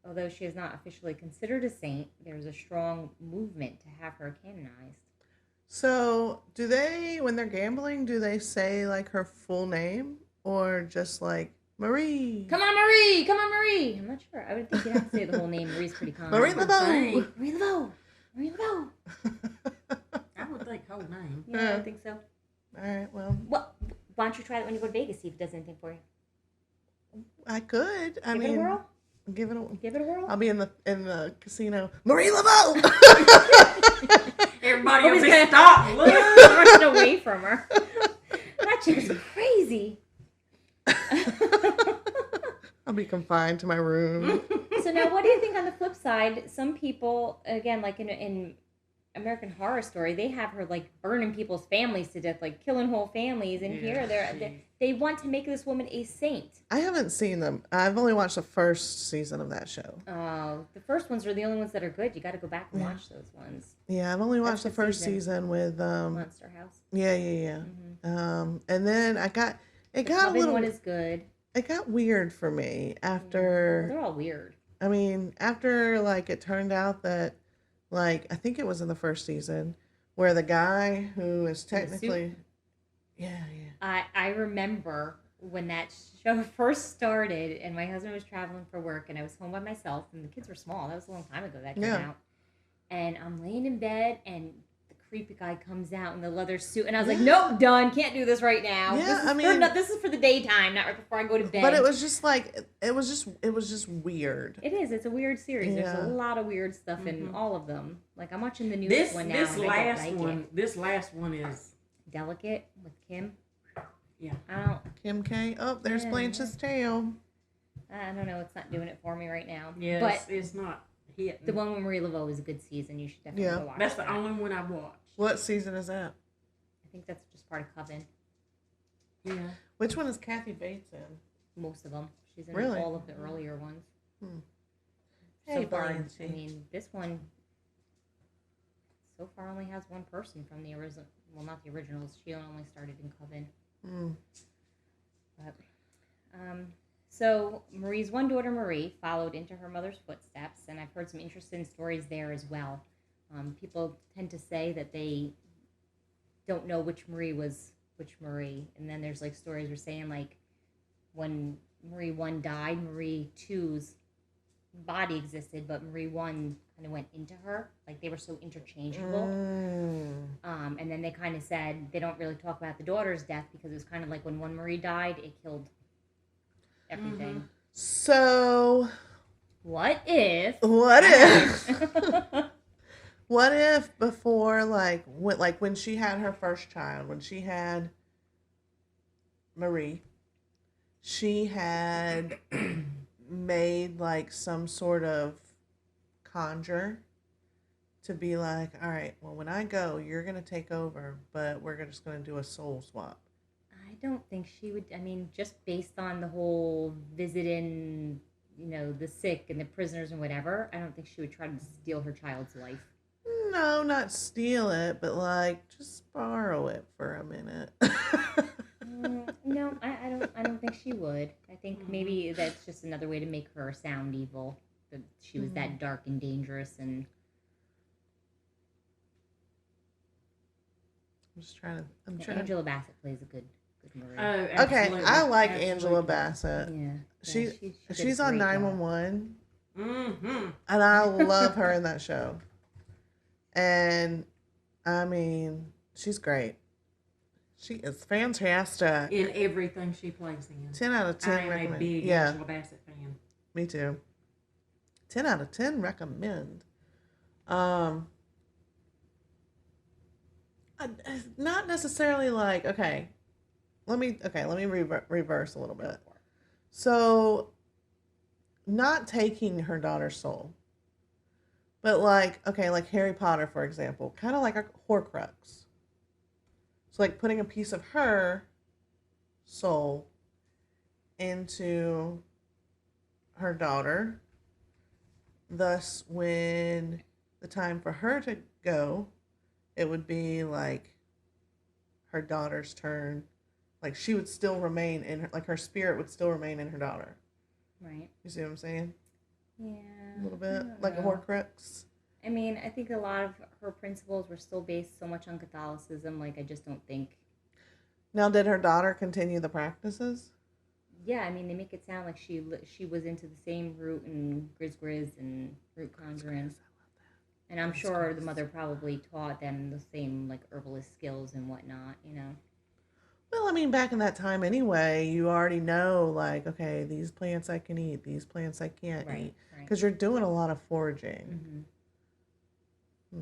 [SPEAKER 2] Although she is not officially considered a saint, there is a strong movement to have her canonized.
[SPEAKER 1] So, do they, when they're gambling, do they say her full name or just Marie?
[SPEAKER 2] Come on, Marie! Come on, Marie! I'm not sure. I would think you'd have to say the whole name. Marie's pretty common.
[SPEAKER 1] Marie Laveau!
[SPEAKER 2] Marie Laveau! Marie Laveau!
[SPEAKER 3] I would think whole name.
[SPEAKER 2] Yeah, I think so.
[SPEAKER 1] All right, well.
[SPEAKER 2] Why don't you try that when you go to Vegas, see if it does anything for you?
[SPEAKER 1] I could.
[SPEAKER 2] Give it a whirl.
[SPEAKER 1] Give it a
[SPEAKER 2] whirl.
[SPEAKER 1] I'll be in the casino. Marie Laveau!
[SPEAKER 3] Everybody will be stopped.
[SPEAKER 2] Rushing away from her. That chick is crazy.
[SPEAKER 1] I'll be confined to my room.
[SPEAKER 2] So now, what do you think on the flip side? Some people, again, like in American Horror Story, they have her burning people's families to death, killing whole families. And here, they want to make this woman a saint.
[SPEAKER 1] I haven't seen them. I've only watched the first season of that show.
[SPEAKER 2] Oh, the first ones are the only ones that are good. You got to go back and watch those ones.
[SPEAKER 1] Yeah, I've only watched the first season with
[SPEAKER 2] Monster House.
[SPEAKER 1] Yeah. Mm-hmm. And then it got a little.
[SPEAKER 2] One is good.
[SPEAKER 1] It got weird for me after.
[SPEAKER 2] They're all weird.
[SPEAKER 1] I mean, after it turned out that. I think it was in the first season where the guy who is technically, yeah.
[SPEAKER 2] I remember when that show first started, and my husband was traveling for work, and I was home by myself, and the kids were small. That was a long time ago that came out. And I'm laying in bed, and the creepy guy comes out in the leather suit, and I was like, "Nope, done. Can't do this right now.
[SPEAKER 1] Yeah,
[SPEAKER 2] this is for the daytime, not right before I go to bed."
[SPEAKER 1] But it was just it was just weird.
[SPEAKER 2] It is. It's a weird series.
[SPEAKER 1] Yeah.
[SPEAKER 2] There's a lot of weird stuff in all of them. I'm watching the new one now.
[SPEAKER 3] This last one is
[SPEAKER 2] Delicate with Kim.
[SPEAKER 3] Yeah.
[SPEAKER 1] Kim K. Oh, there's Blanche's tail.
[SPEAKER 2] I don't know. It's not doing it for me right now.
[SPEAKER 3] Yeah,
[SPEAKER 2] but
[SPEAKER 3] it's not hitting.
[SPEAKER 2] The one with Marie Laveau is a good season. You should definitely go watch
[SPEAKER 3] That's the only one I watched.
[SPEAKER 1] What season is that?
[SPEAKER 2] I think that's just part of Coven.
[SPEAKER 3] Yeah.
[SPEAKER 1] Which one is Kathy Bates in?
[SPEAKER 2] Most of them. She's in
[SPEAKER 1] Really?
[SPEAKER 2] all of the earlier ones.
[SPEAKER 1] Hey,
[SPEAKER 2] So far,
[SPEAKER 1] Blanche.
[SPEAKER 2] I mean, this one so far only has one person from the original. Well, not the originals. She only started in Coven. But, so Marie's one daughter, Marie, followed into her mother's footsteps, and I've heard some interesting stories there as well. People tend to say that they don't know which Marie was which Marie, and then there's like stories we're saying like when Marie 1 died, Marie 2's body existed, but Marie 1 kind of went into her, like they were so interchangeable. And then they kind of said they don't really talk about the daughter's death because it was kind of like when one Marie died, it killed everything.
[SPEAKER 1] So
[SPEAKER 2] what if
[SPEAKER 1] what if before when she had her first child, when she had Marie, she had made like some sort of conjure to be like, all right, well, when I go, you're going to take over, but we're just going to do a soul swap.
[SPEAKER 2] I don't think she would. I mean, just based on the whole visiting, the sick and the prisoners and whatever, I don't think she would try to steal her child's life.
[SPEAKER 1] No, not steal it, but like just borrow it for a minute.
[SPEAKER 2] No, I don't think she would. I think maybe that's just another way to make her sound evil. That she was that dark and dangerous, and
[SPEAKER 1] I'm trying.
[SPEAKER 2] Angela Bassett plays a good Marie.
[SPEAKER 3] Oh,
[SPEAKER 1] okay, I like Angela Bassett.
[SPEAKER 2] Yeah,
[SPEAKER 1] she's on 911,
[SPEAKER 3] Mm-hmm.
[SPEAKER 1] and I love her in that show. And I mean, she's great. She is fantastic
[SPEAKER 3] In everything she plays in.
[SPEAKER 1] 10 out of 10
[SPEAKER 3] I am
[SPEAKER 1] recommend.
[SPEAKER 3] a big
[SPEAKER 1] Yeah,
[SPEAKER 3] Angela Bassett fan.
[SPEAKER 1] me too. 10 out of 10 recommend. Not necessarily like, let me reverse a little bit. So, not taking her daughter's soul, but like Harry Potter, for example, kind of like a Horcrux. So like putting a piece of her soul into her daughter. Thus, when the time for her to go, it would be like her daughter's turn. Like she would still remain in her, like her spirit would still remain in her daughter.
[SPEAKER 2] Right.
[SPEAKER 1] You see what I'm saying?
[SPEAKER 2] Yeah.
[SPEAKER 1] A little bit like a Horcrux.
[SPEAKER 2] I mean, I think a lot of her principles were still based so much on Catholicism. Like, I just don't think.
[SPEAKER 1] Now, did her daughter continue the practices?
[SPEAKER 2] Yeah, I mean, they make it sound like she was into the same root and gris and root conjuring. And I'm sure the mother probably taught them the same, like, herbalist skills and whatnot,
[SPEAKER 1] Well, I mean, back in that time anyway, you already know, like, okay, these plants I can eat, these plants I can't eat. Because you're doing a lot of foraging.
[SPEAKER 3] The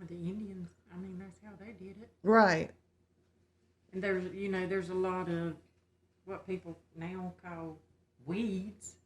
[SPEAKER 3] Indians, I mean, that's how they did it.
[SPEAKER 1] Right.
[SPEAKER 3] And there's a lot of what people now call weeds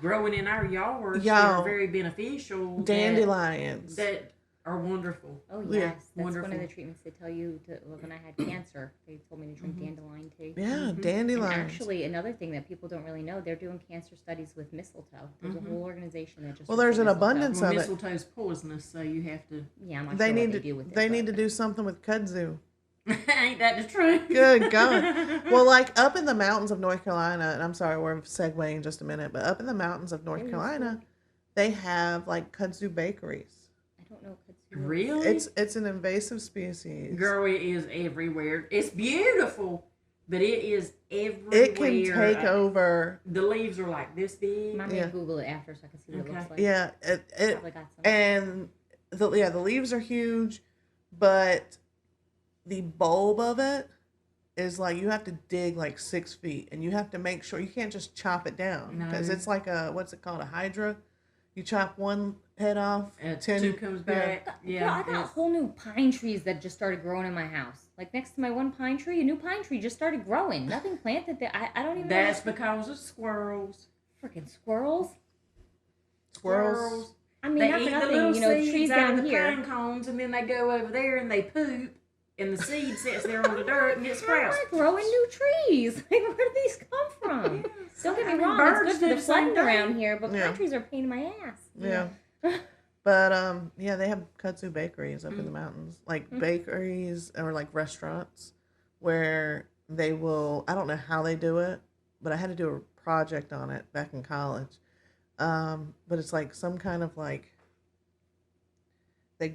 [SPEAKER 3] growing in our yards that are very beneficial.
[SPEAKER 1] Dandelions.
[SPEAKER 3] That are wonderful.
[SPEAKER 2] Oh, yes. That's
[SPEAKER 3] wonderful.
[SPEAKER 2] one of the treatments they tell you when I had cancer. They told me to drink dandelion tea.
[SPEAKER 1] Yeah, dandelions.
[SPEAKER 2] And actually, another thing that people don't really know, they're doing cancer studies with mistletoe. There's a whole organization that just...
[SPEAKER 1] Well, there's an abundance of it.
[SPEAKER 3] Mistletoe's poisonous, so you have to...
[SPEAKER 2] Yeah, I'm not sure what they do with it.
[SPEAKER 1] They need to do something with kudzu.
[SPEAKER 3] Ain't that the truth?
[SPEAKER 1] Good God. Well, like up in the mountains of North Carolina, and I'm sorry, we're segueing in just a minute, but up in the mountains of North Carolina, they have like kudzu bakeries.
[SPEAKER 2] I don't know kudzu.
[SPEAKER 3] Really?
[SPEAKER 1] It's an invasive species.
[SPEAKER 3] Girl, it is everywhere. It's beautiful, but it is everywhere.
[SPEAKER 1] It can take over.
[SPEAKER 3] The leaves are like this big.
[SPEAKER 2] I'm going to Google it after so I can see what it looks like.
[SPEAKER 1] Yeah, and the leaves are huge, but the bulb of it is like you have to dig like 6 feet, and you have to make sure you can't just chop it down because it's like what's it called, a hydra. You chop one head off,
[SPEAKER 3] and two comes back.
[SPEAKER 2] Yeah, I got whole new pine trees that just started growing in my house. Like next to my one pine tree, a new pine tree just started growing. Nothing planted there. I don't even.
[SPEAKER 3] That's because of squirrels.
[SPEAKER 2] Freaking squirrels.
[SPEAKER 1] Squirrels.
[SPEAKER 2] I mean,
[SPEAKER 3] they
[SPEAKER 2] not
[SPEAKER 3] eat
[SPEAKER 2] for
[SPEAKER 3] the
[SPEAKER 2] nothing.
[SPEAKER 3] little seeds
[SPEAKER 2] Trees
[SPEAKER 3] out
[SPEAKER 2] down
[SPEAKER 3] of the
[SPEAKER 2] here.
[SPEAKER 3] pine cones, and then they go over there and they poop, and the seed sits there on the dirt and it sprouts.
[SPEAKER 2] How am I growing new trees? Like, where do these come from? Don't get me wrong, it's
[SPEAKER 3] birds
[SPEAKER 2] good for
[SPEAKER 3] do
[SPEAKER 2] the
[SPEAKER 3] the same
[SPEAKER 2] flooding
[SPEAKER 3] thing.
[SPEAKER 2] around here, but pine trees are a pain in my ass.
[SPEAKER 1] Yeah. But yeah, they have kudzu bakeries up in the mountains, like bakeries or like restaurants where they will. I don't know how they do it, but I had to do a project on it back in college. But it's like some kind of like they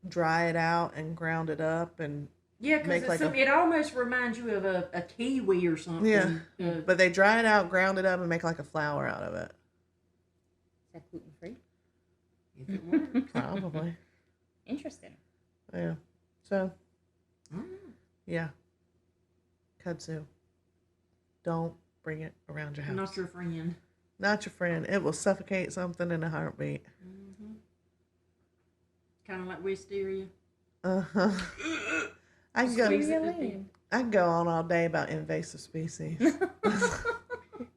[SPEAKER 1] dry it out and ground it up and
[SPEAKER 3] Yeah, because
[SPEAKER 1] make like a
[SPEAKER 3] it almost reminds you of a kiwi or something.
[SPEAKER 1] yeah. But they dry it out, ground it up, and make like a flour out of it.
[SPEAKER 2] Is that gluten free?
[SPEAKER 3] If it works.
[SPEAKER 1] Probably.
[SPEAKER 2] Interesting.
[SPEAKER 1] Yeah. So yeah, kudzu. Don't bring it around your house.
[SPEAKER 3] Not your friend.
[SPEAKER 1] Not your friend. It will suffocate something in a heartbeat.
[SPEAKER 3] Kind of like wisteria.
[SPEAKER 1] Uh-huh. I can go on all day about invasive species.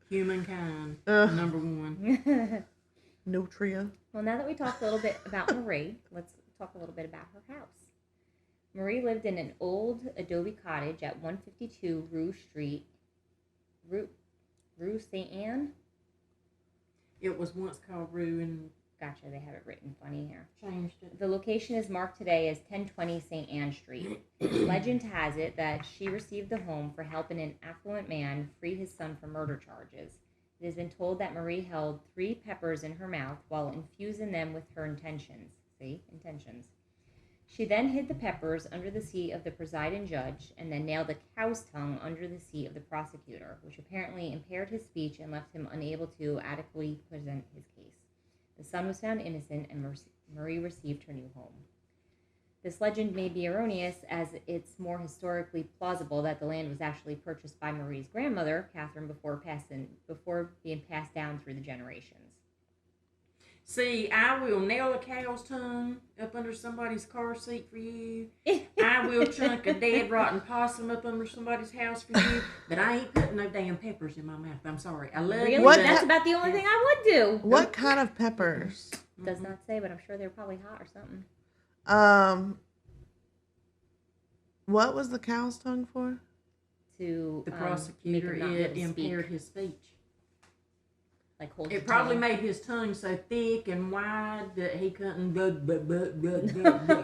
[SPEAKER 3] Humankind, number one.
[SPEAKER 1] Nutria.
[SPEAKER 2] Well, now that we talked a little bit about Marie, let's talk a little bit about her house. Marie lived in an old adobe cottage at 152 Rue Street, Rue St. Anne.
[SPEAKER 3] It was once called Rue and
[SPEAKER 2] Gotcha, they have it written funny here.
[SPEAKER 3] changed it.
[SPEAKER 2] The location is marked today as 1020 St. Anne Street. Legend has it that she received the home for helping an affluent man free his son from murder charges. It has been told that Marie held 3 peppers in her mouth while infusing them with her intentions. See? Intentions. She then hid the peppers under the seat of the presiding judge and then nailed a cow's tongue under the seat of the prosecutor, which apparently impaired his speech and left him unable to adequately present his case. The son was found innocent and Marie received her new home. This legend may be erroneous, as it's more historically plausible that the land was actually purchased by Marie's grandmother, Catherine, before being passed down through the generations.
[SPEAKER 3] See, I will nail a cow's tongue up under somebody's car seat for you. I will chunk a dead rotten possum up under somebody's house for you. But I ain't putting no damn peppers in my mouth. I'm sorry. I love you.
[SPEAKER 2] Really? That's about the only thing I would do.
[SPEAKER 1] What kind of peppers?
[SPEAKER 2] Does not say, but I'm sure they're probably hot or something.
[SPEAKER 1] What was the cow's tongue for?
[SPEAKER 2] To
[SPEAKER 3] the prosecutor, it impaired his speech.
[SPEAKER 2] Like hold
[SPEAKER 3] it probably
[SPEAKER 2] tongue.
[SPEAKER 3] made his tongue so thick and wide that he couldn't.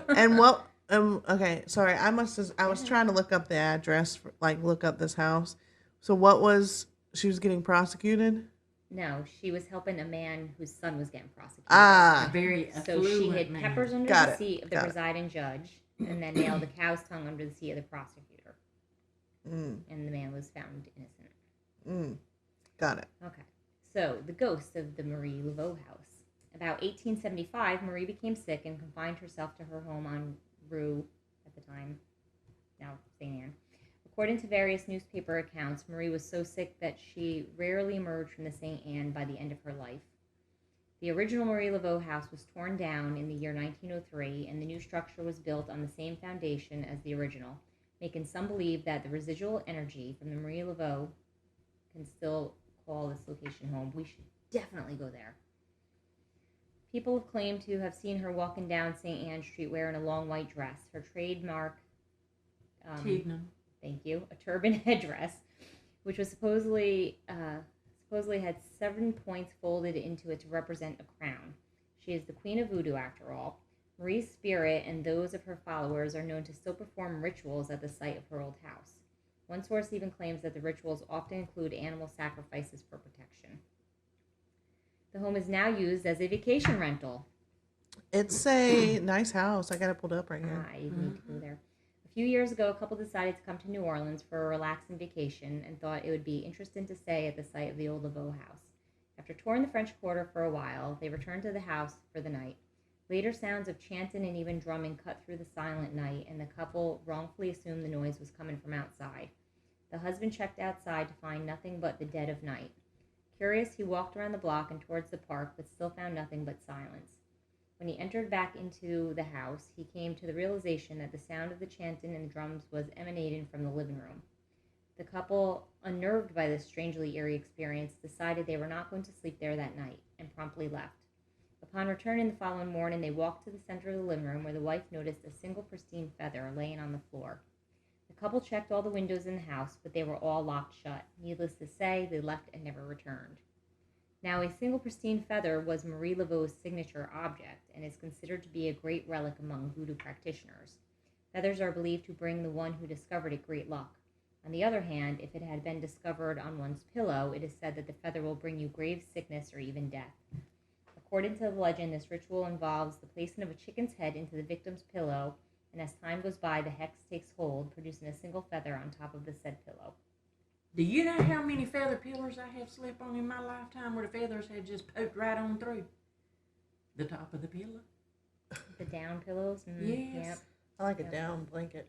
[SPEAKER 1] And what? Okay, sorry. I was trying to look up the address, look up this house. So what was she was getting prosecuted?
[SPEAKER 2] No, she was helping a man whose son was getting prosecuted.
[SPEAKER 3] A very
[SPEAKER 2] so she hid
[SPEAKER 3] man.
[SPEAKER 2] peppers under the seat of the presiding judge, and then nailed the cow's tongue under the seat of the prosecutor. And the man was found innocent.
[SPEAKER 1] Got it.
[SPEAKER 2] Okay. So, the ghost of the Marie Laveau house. About 1875, Marie became sick and confined herself to her home on Rue, at the time, now St. Anne. According to various newspaper accounts, Marie was so sick that she rarely emerged from the St. Anne by the end of her life. The original Marie Laveau house was torn down in the year 1903, and the new structure was built on the same foundation as the original, making some believe that the residual energy from the Marie Laveau can still call this location home. We should definitely go there. People have claimed to have seen her walking down St. Anne Street wearing a long white dress. Her trademark, thank you, a turban headdress, which was supposedly had 7 points folded into it to represent a crown. She is the queen of Voodoo, after all. Marie's spirit and those of her followers are known to still perform rituals at the site of her old house. One source even claims that the rituals often include animal sacrifices for protection. The home is now used as a vacation rental.
[SPEAKER 1] It's a nice house. I got it pulled up right here.
[SPEAKER 2] I need to go there. A few years ago, a couple decided to come to New Orleans for a relaxing vacation and thought it would be interesting to stay at the site of the old Laveau house. After touring the French Quarter for a while, they returned to the house for the night. Later sounds of chanting and even drumming cut through the silent night, and the couple wrongfully assumed the noise was coming from outside. The husband checked outside to find nothing but the dead of night. Curious, he walked around the block and towards the park, but still found nothing but silence. When he entered back into the house, he came to the realization that the sound of the chanting and drums was emanating from the living room. The couple, unnerved by this strangely eerie experience, decided they were not going to sleep there that night, and promptly left. Upon returning the following morning, they walked to the center of the living room, where the wife noticed a single pristine feather laying on the floor. The couple checked all the windows in the house, but they were all locked shut. Needless to say, they left and never returned. Now, a single pristine feather was Marie Laveau's signature object and is considered to be a great relic among voodoo practitioners. Feathers are believed to bring the one who discovered it great luck. On the other hand, if it had been discovered on one's pillow, it is said that the feather will bring you grave sickness or even death. According to the legend, this ritual involves the placement of a chicken's head into the victim's pillow, and as time goes by, the hex takes hold, producing a single feather on top of the said pillow.
[SPEAKER 3] Do you know how many feather pillows I have slept on in my lifetime where the feathers had just poked right on through the top of the pillow?
[SPEAKER 2] The down pillows?
[SPEAKER 3] Yes.
[SPEAKER 2] Yep.
[SPEAKER 1] I like a down blanket.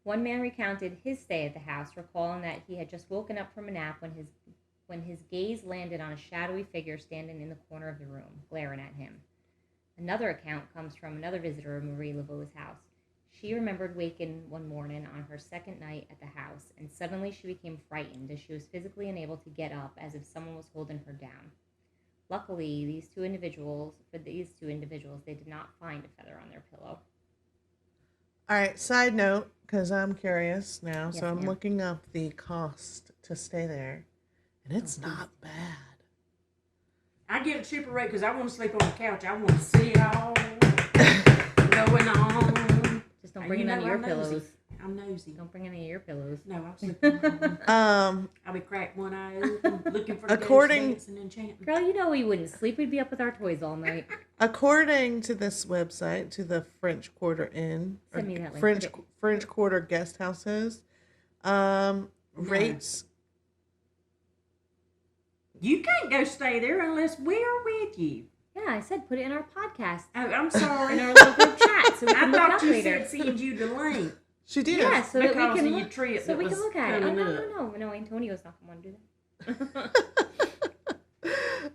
[SPEAKER 2] One man recounted his stay at the house, recalling that he had just woken up from a nap when his gaze landed on a shadowy figure standing in the corner of the room, glaring at him. Another account comes from another visitor of Marie Laveau's house. She remembered waking one morning on her second night at the house, and suddenly she became frightened as she was physically unable to get up, as if someone was holding her down. Luckily, these two individuals, they did not find a feather on their pillow.
[SPEAKER 1] All right, side note, because I'm curious now,
[SPEAKER 2] Yes,
[SPEAKER 1] so I'm
[SPEAKER 2] ma'am.
[SPEAKER 1] looking up the cost to stay there, and it's not bad.
[SPEAKER 3] I get a cheaper rate because I want to sleep on the couch. I want to see it all going on.
[SPEAKER 2] Just don't bring any of your
[SPEAKER 3] I'm nosy.
[SPEAKER 2] pillows.
[SPEAKER 3] I'm nosy.
[SPEAKER 2] Don't bring any of your pillows.
[SPEAKER 3] No, I'll sleep on home. I'll be cracked one eye open, looking for the ghosts dancing and enchanting.
[SPEAKER 2] Girl, you know we wouldn't sleep. We'd be up with our toys all night.
[SPEAKER 1] According to this website, to the French Quarter Inn,
[SPEAKER 2] Send me that link.
[SPEAKER 1] French Quarter guest houses, rates.
[SPEAKER 3] You can't go stay there unless we're with you.
[SPEAKER 2] Yeah, I said put it in our podcast.
[SPEAKER 3] Oh, I'm sorry.
[SPEAKER 2] In our little group chat, so we can
[SPEAKER 3] I
[SPEAKER 2] look it up
[SPEAKER 3] thought you
[SPEAKER 2] later.
[SPEAKER 3] said send you the link.
[SPEAKER 1] She did.
[SPEAKER 2] Yeah, so that we
[SPEAKER 3] Because
[SPEAKER 2] can
[SPEAKER 3] of your
[SPEAKER 2] look,
[SPEAKER 3] trip
[SPEAKER 2] so
[SPEAKER 3] that
[SPEAKER 2] we can
[SPEAKER 3] was
[SPEAKER 2] look at it. Oh,
[SPEAKER 3] coming
[SPEAKER 2] no, Antonio's not going to do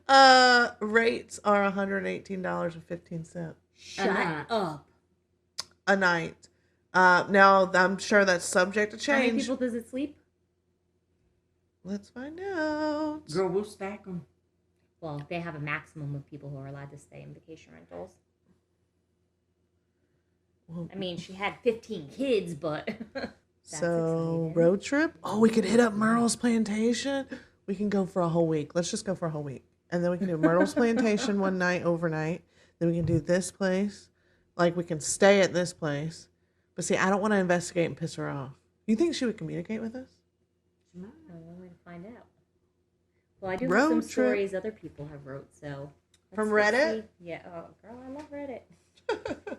[SPEAKER 2] that.
[SPEAKER 1] Rates are $118.15
[SPEAKER 2] Shut up.
[SPEAKER 1] a night. Now I'm sure that's subject to
[SPEAKER 2] How many
[SPEAKER 1] change.
[SPEAKER 2] people does it sleep?
[SPEAKER 1] Let's find out.
[SPEAKER 3] Girl, we'll stack them.
[SPEAKER 2] Well, they have a maximum of people who are allowed to stay in vacation rentals.
[SPEAKER 1] Well,
[SPEAKER 2] I mean, she had 15 kids, but that's
[SPEAKER 1] so
[SPEAKER 2] exciting.
[SPEAKER 1] road trip. Oh, we could hit up Myrtle's Plantation. We can go for a whole week. Let's just go for a whole week, and then we can do Myrtle's Plantation one night overnight. Then we can do this place. Like we can stay at this place. But see, I don't want to investigate and piss her off. You think she would communicate with us?
[SPEAKER 2] No, we're going to find out. Well, I do
[SPEAKER 1] Road
[SPEAKER 2] have some
[SPEAKER 1] trip.
[SPEAKER 2] stories other people have wrote, so.
[SPEAKER 1] From
[SPEAKER 2] let's
[SPEAKER 1] Reddit?
[SPEAKER 2] see. Yeah. Oh, girl, I love Reddit.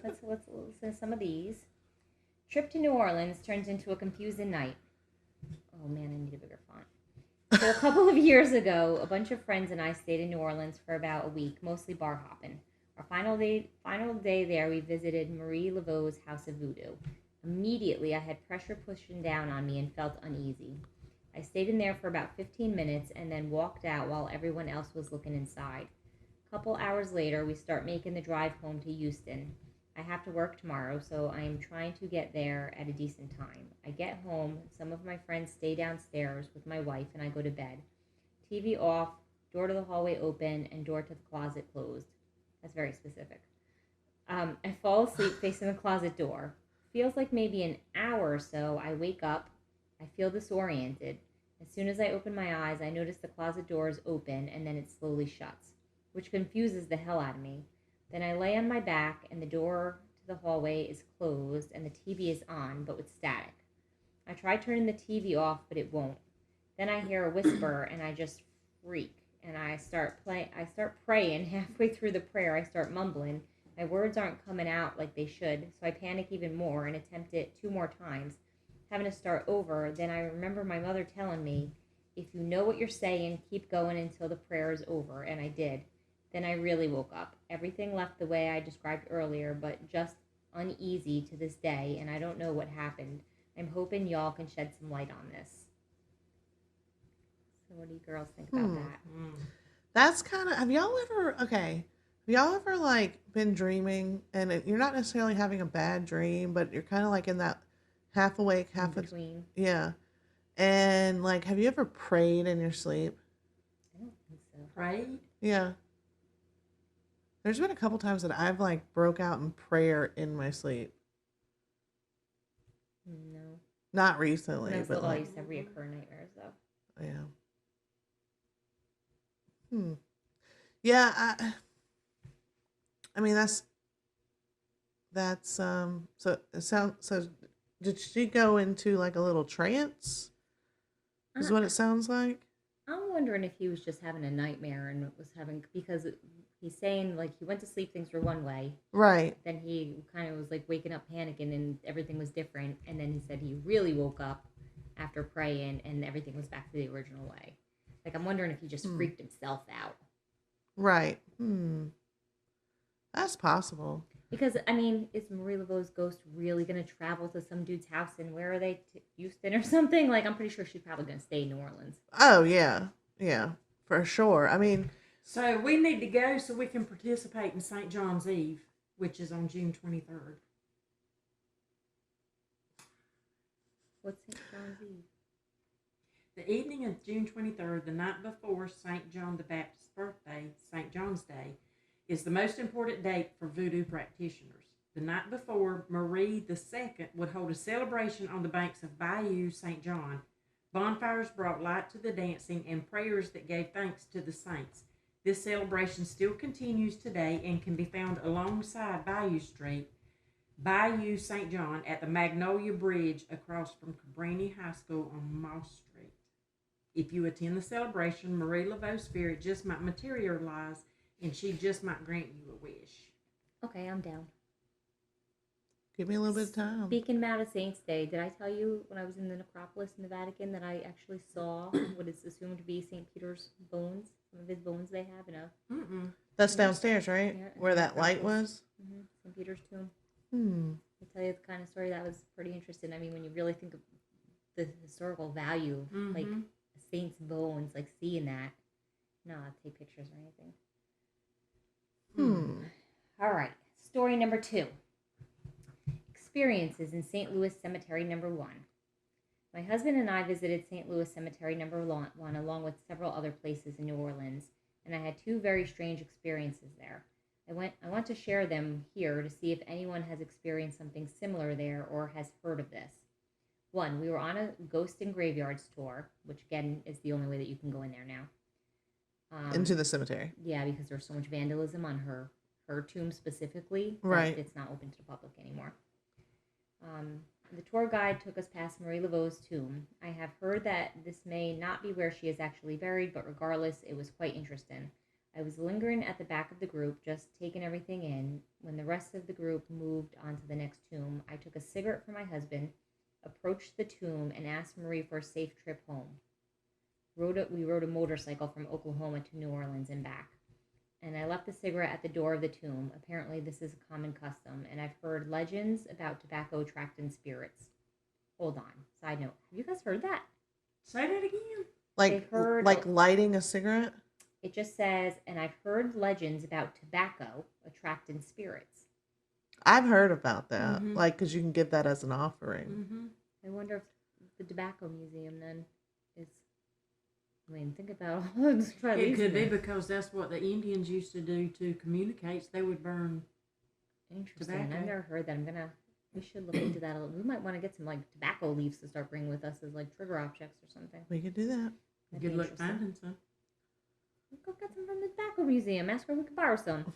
[SPEAKER 2] let's listen to some of these. Trip to New Orleans turns into a confusing night. Oh, man, I need a bigger font. So a couple of years ago, a bunch of friends and I stayed in New Orleans for about a week, mostly bar hopping. Our final day there, we visited Marie Laveau's House of Voodoo. Immediately, I had pressure pushing down on me and felt uneasy. I stayed in there for about 15 minutes and then walked out while everyone else was looking inside. A couple hours later, we start making the drive home to Houston. I have to work tomorrow, so I am trying to get there at a decent time. I get home, some of my friends stay downstairs with my wife, and I go to bed. TV off, door to the hallway open, and door to the closet closed. That's very specific. I fall asleep facing the closet door. Feels like maybe an hour or so. I wake up. I feel disoriented. As soon as I open my eyes, I notice the closet door is open and then it slowly shuts, which confuses the hell out of me. Then I lay on my back and the door to the hallway is closed and the TV is on, but with static. I try turning the TV off, but it won't. Then I hear a whisper and I just freak. And I start praying. Halfway through the prayer, I start mumbling. My words aren't coming out like they should, so I panic even more and attempt it 2 more times, having to start over. Then I remember my mother telling me, if you know what you're saying, keep going until the prayer is over, and I did. Then I really woke up. Everything left the way I described earlier, but just uneasy to this day, and I don't know what happened. I'm hoping y'all can shed some light on this. So what do you girls think about that?
[SPEAKER 1] That's kind of. Have y'all ever like been dreaming and you're not necessarily having a bad dream, but you're kind of like in that half awake, half
[SPEAKER 2] between.
[SPEAKER 1] Yeah. And like, have you ever prayed in your sleep?
[SPEAKER 2] I don't think so.
[SPEAKER 3] Prayed?
[SPEAKER 1] Yeah. There's been a couple times that I've like broke out in prayer in my sleep.
[SPEAKER 2] No.
[SPEAKER 1] Not recently,
[SPEAKER 2] Those
[SPEAKER 1] but
[SPEAKER 2] little
[SPEAKER 1] like,
[SPEAKER 2] used to reoccur nightmares, though.
[SPEAKER 1] yeah. Hmm. Yeah, I mean that's so it sounds so did she go into like a little trance? Is
[SPEAKER 2] Uh,
[SPEAKER 1] what it sounds like?
[SPEAKER 2] I'm wondering if he was just having a nightmare and was having because he's saying like he went to sleep, things were one way.
[SPEAKER 1] Right.
[SPEAKER 2] Then he kind of was like waking up panicking and everything was different. And then he said he really woke up after praying and everything was back to the original way. Like I'm wondering if he just
[SPEAKER 1] Hmm.
[SPEAKER 2] freaked himself out.
[SPEAKER 1] Right. Hmm. That's possible.
[SPEAKER 2] Because I mean, is Marie Laveau's ghost really gonna travel to some dude's house and where are they? Houston or something? Like I'm pretty sure she's probably gonna stay in New Orleans.
[SPEAKER 1] Oh yeah. Yeah. For sure. I mean,
[SPEAKER 3] So we need to go so we can participate in St. John's Eve, which is on June 23rd.
[SPEAKER 2] What's St. John's Eve?
[SPEAKER 3] The evening of June 23rd, the night before St. John the Baptist's birthday, St. John's Day, is the most important date for voodoo practitioners. The night before, Marie II would hold a celebration on the banks of Bayou St. John. Bonfires brought light to the dancing and prayers that gave thanks to the saints. This celebration still continues today and can be found alongside Bayou Street, Bayou St. John at the Magnolia Bridge across from Cabrini High School on Moss Street. If you attend the celebration, Marie Laveau's spirit just might materialize and she just might grant you a wish.
[SPEAKER 2] Okay, I'm down.
[SPEAKER 1] give me a little bit of time.
[SPEAKER 2] Speaking about a Saint's Day, did I tell you when I was in the necropolis in the Vatican that I actually saw what is assumed to be St. Peter's bones? Some of his bones they have in a...
[SPEAKER 3] Mm-mm.
[SPEAKER 1] That's downstairs, right?
[SPEAKER 2] Yeah,
[SPEAKER 1] Where that light was?
[SPEAKER 2] St. Peter's tomb.
[SPEAKER 1] Hmm.
[SPEAKER 2] I tell you the kind of story that was pretty interesting. I mean, when you really think of the historical value of like a saint's bones, like seeing that. No, I'll take pictures or anything. All right. Story number 2. Experiences in St. Louis Cemetery number 1. My husband and I visited St. Louis Cemetery number 1 along with several other places in New Orleans, and I had 2 very strange experiences there. I want to share them here to see if anyone has experienced something similar there or has heard of this. 1, we were on a ghost and graveyards tour, which again is the only way that you can go in there now.
[SPEAKER 1] Into the cemetery.
[SPEAKER 2] Yeah, because there's so much vandalism on her tomb specifically.
[SPEAKER 1] Right.
[SPEAKER 2] It's not open to the public anymore. The tour guide took us past Marie Laveau's tomb. I have heard that this may not be where she is actually buried, but regardless, it was quite interesting. I was lingering at the back of the group, just taking everything in. When the rest of the group moved on to the next tomb, I took a cigarette from my husband, approached the tomb, and asked Marie for a safe trip home. We rode a motorcycle from Oklahoma to New Orleans and back. And I left the cigarette at the door of the tomb. Apparently this is a common custom, and I've heard legends about tobacco attracting spirits. Hold on. Side note. Have you guys heard that?
[SPEAKER 3] Say that again.
[SPEAKER 1] Like lighting a cigarette?
[SPEAKER 2] It just says, and I've heard legends about tobacco attracting spirits.
[SPEAKER 1] I've heard about that. Like, because you can give that as an offering.
[SPEAKER 2] I wonder if the tobacco museum then is... I mean, think about let's try
[SPEAKER 3] It
[SPEAKER 2] these
[SPEAKER 3] could be
[SPEAKER 2] again.
[SPEAKER 3] because that's what the Indians used to do to communicate. They would burn
[SPEAKER 2] Interesting.
[SPEAKER 3] tobacco.
[SPEAKER 2] I've never heard that. We should look into that a little. We might want to get some like tobacco leaves to start bringing with us as like trigger objects or something.
[SPEAKER 1] We could do that.
[SPEAKER 2] That'd
[SPEAKER 3] Good
[SPEAKER 2] be
[SPEAKER 3] luck
[SPEAKER 2] interesting.
[SPEAKER 3] finding some.
[SPEAKER 2] We'll go get some from the tobacco museum. Ask her if we could borrow some.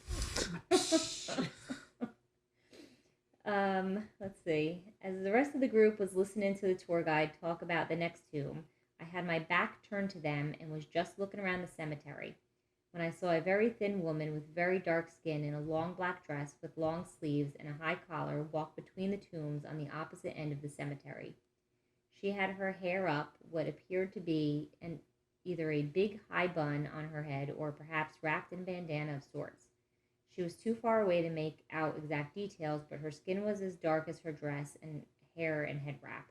[SPEAKER 2] Let's see. As the rest of the group was listening to the tour guide talk about the next tomb, I had my back turned to them and was just looking around the cemetery when I saw a very thin woman with very dark skin in a long black dress with long sleeves and a high collar walk between the tombs on the opposite end of the cemetery. She had her hair up, what appeared to be either a big high bun on her head or perhaps wrapped in a bandana of sorts. She was too far away to make out exact details, but her skin was as dark as her dress and hair and head wrap.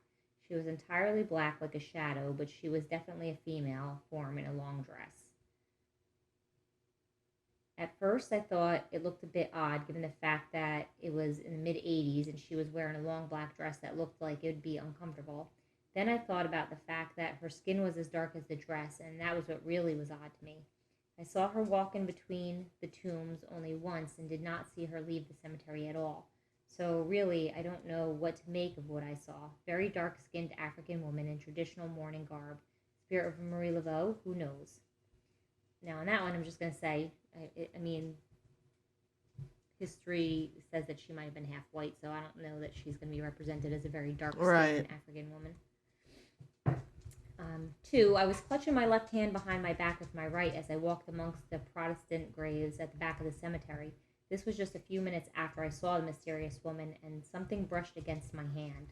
[SPEAKER 2] She was entirely black like a shadow, but she was definitely a female form in a long dress. At first, I thought it looked a bit odd given the fact that it was in the mid-80s and she was wearing a long black dress that looked like it would be uncomfortable. Then I thought about the fact that her skin was as dark as the dress, and that was what really was odd to me. I saw her walk in between the tombs only once and did not see her leave the cemetery at all. So really, I don't know what to make of what I saw. Very dark-skinned African woman in traditional mourning garb. Spirit of Marie Laveau? Who knows? Now, on that one, I'm just going to say, I mean, history says that she might have been half white, so I don't know that she's going to be represented as a very dark-skinned African woman. 2, I was clutching my left hand behind my back with my right as I walked amongst the Protestant graves at the back of the cemetery. This was just a few minutes after I saw the mysterious woman, and something brushed against my hand.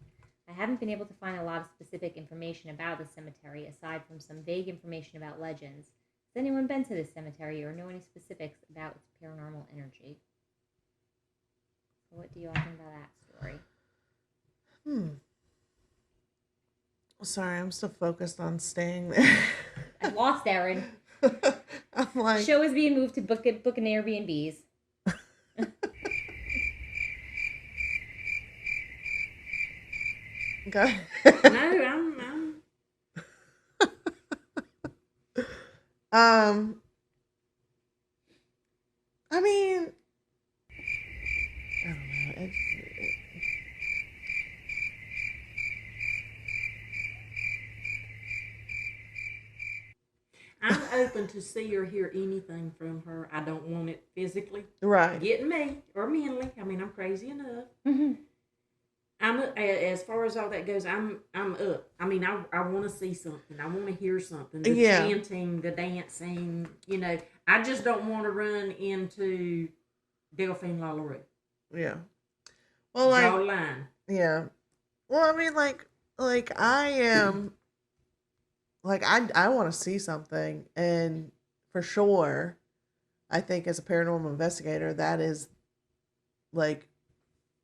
[SPEAKER 2] I haven't been able to find a lot of specific information about the cemetery, aside from some vague information about legends. Has anyone been to this cemetery or know any specifics about its paranormal energy? So what do you all think about that story?
[SPEAKER 1] Sorry, I'm still focused on staying there.
[SPEAKER 2] I lost Erin.
[SPEAKER 1] I'm like...
[SPEAKER 2] Show is being moved to book an Airbnbs.
[SPEAKER 1] Okay.
[SPEAKER 3] No,
[SPEAKER 1] I mean, I don't know.
[SPEAKER 3] I'm open to see or hear anything from her. I don't want it physically
[SPEAKER 1] right.
[SPEAKER 3] getting me or mentally. I mean, I'm crazy enough.
[SPEAKER 2] Mm-hmm.
[SPEAKER 3] As far as all that goes, I'm up. I mean, I want to see something. I want to hear something. The
[SPEAKER 1] Yeah.
[SPEAKER 3] chanting, the dancing. You know, I just don't want to run into Delphine LaLaRue.
[SPEAKER 1] Yeah. Well,
[SPEAKER 3] Draw a
[SPEAKER 1] like,
[SPEAKER 3] line.
[SPEAKER 1] yeah. Well, I mean, like I am, like, I want to see something, and for sure, I think as a paranormal investigator, that is, like,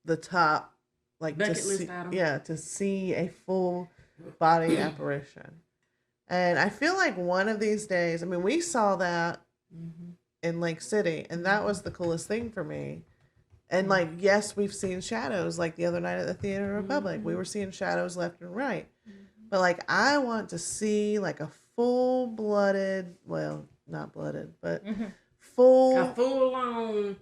[SPEAKER 1] the top, like,
[SPEAKER 3] Bucket
[SPEAKER 1] to
[SPEAKER 3] list
[SPEAKER 1] see,
[SPEAKER 3] item.
[SPEAKER 1] yeah, to see a full body apparition. And I feel like one of these days, I mean, we saw that in Lake City, and that was the coolest thing for me. And, like, yes, we've seen shadows, like the other night at the Theater Republic. We were seeing shadows left and right. But, like, I want to see, like, a full-blooded, well, not blooded, but
[SPEAKER 3] A
[SPEAKER 1] full,
[SPEAKER 3] full-on,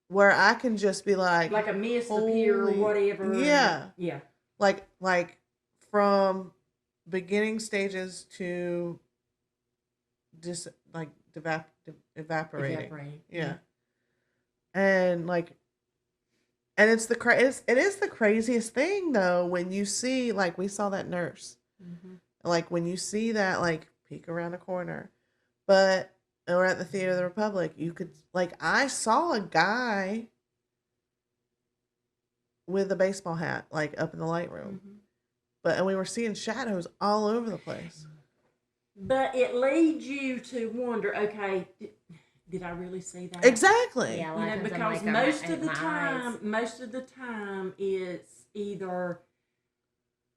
[SPEAKER 1] where I can just be like
[SPEAKER 3] a mist appear or
[SPEAKER 1] holy-
[SPEAKER 3] whatever.
[SPEAKER 1] Yeah.
[SPEAKER 3] Yeah.
[SPEAKER 1] Like from beginning stages to just, like, evaporating. Yeah. And, like, and it is the craziest thing, though, when you see, like, we saw that nurse, like, when you see that, like, peek around a corner, but or at the Theater of the Republic, you could, like, I saw a guy with a baseball hat, like, up in the light room, and we were seeing shadows all over the place.
[SPEAKER 3] But it leads you to wonder, okay, did I really see that?
[SPEAKER 1] Exactly.
[SPEAKER 2] Yeah,
[SPEAKER 3] You know, because most of the time it's either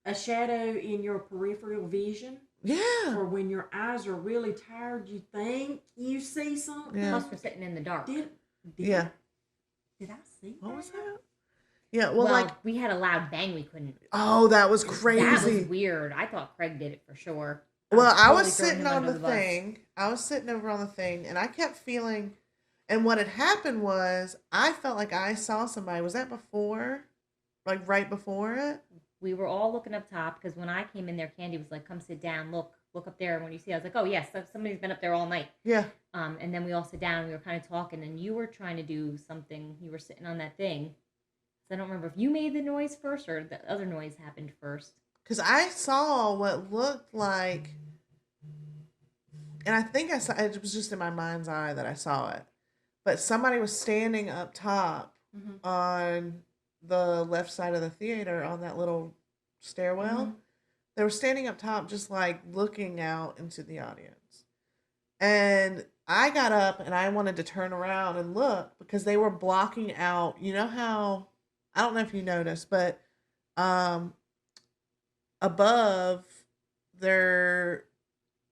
[SPEAKER 3] a shadow in your peripheral vision.
[SPEAKER 1] Yeah.
[SPEAKER 3] Or when your eyes are really tired, you think you see something.
[SPEAKER 1] Yeah.
[SPEAKER 2] Plus, we're sitting in the dark.
[SPEAKER 3] Did
[SPEAKER 1] Yeah.
[SPEAKER 3] I see
[SPEAKER 1] What
[SPEAKER 3] that?
[SPEAKER 1] was that? Yeah,
[SPEAKER 2] Well,
[SPEAKER 1] like,
[SPEAKER 2] we had a loud bang. We couldn't.
[SPEAKER 1] oh, that was crazy.
[SPEAKER 2] That was weird. I thought Craig did it for sure.
[SPEAKER 1] Well, I was
[SPEAKER 2] totally throwing
[SPEAKER 1] sitting
[SPEAKER 2] him
[SPEAKER 1] on
[SPEAKER 2] under
[SPEAKER 1] the
[SPEAKER 2] bus.
[SPEAKER 1] thing. I was sitting over on the thing, and I kept feeling, and what had happened was, I felt like I saw somebody. Was that before? Like, right before it?
[SPEAKER 2] We were all looking up top because when I came in there, Candy was like, "Come sit down. Look up there." And when you see, I was like, "Oh yes, somebody's been up there all night."
[SPEAKER 1] Yeah.
[SPEAKER 2] And then we all sit down. And we were kind of talking, and you were trying to do something. You were sitting on that thing. So I don't remember if you made the noise first or the other noise happened first.
[SPEAKER 1] Because I saw what looked like, and I think I saw, it was just in my mind's eye that I saw it, but somebody was standing up top on the left side of the theater on that little stairwell. They were standing up top just, like, looking out into the audience. And I got up and I wanted to turn around and look because they were blocking out, you know how, I don't know if you noticed, but above there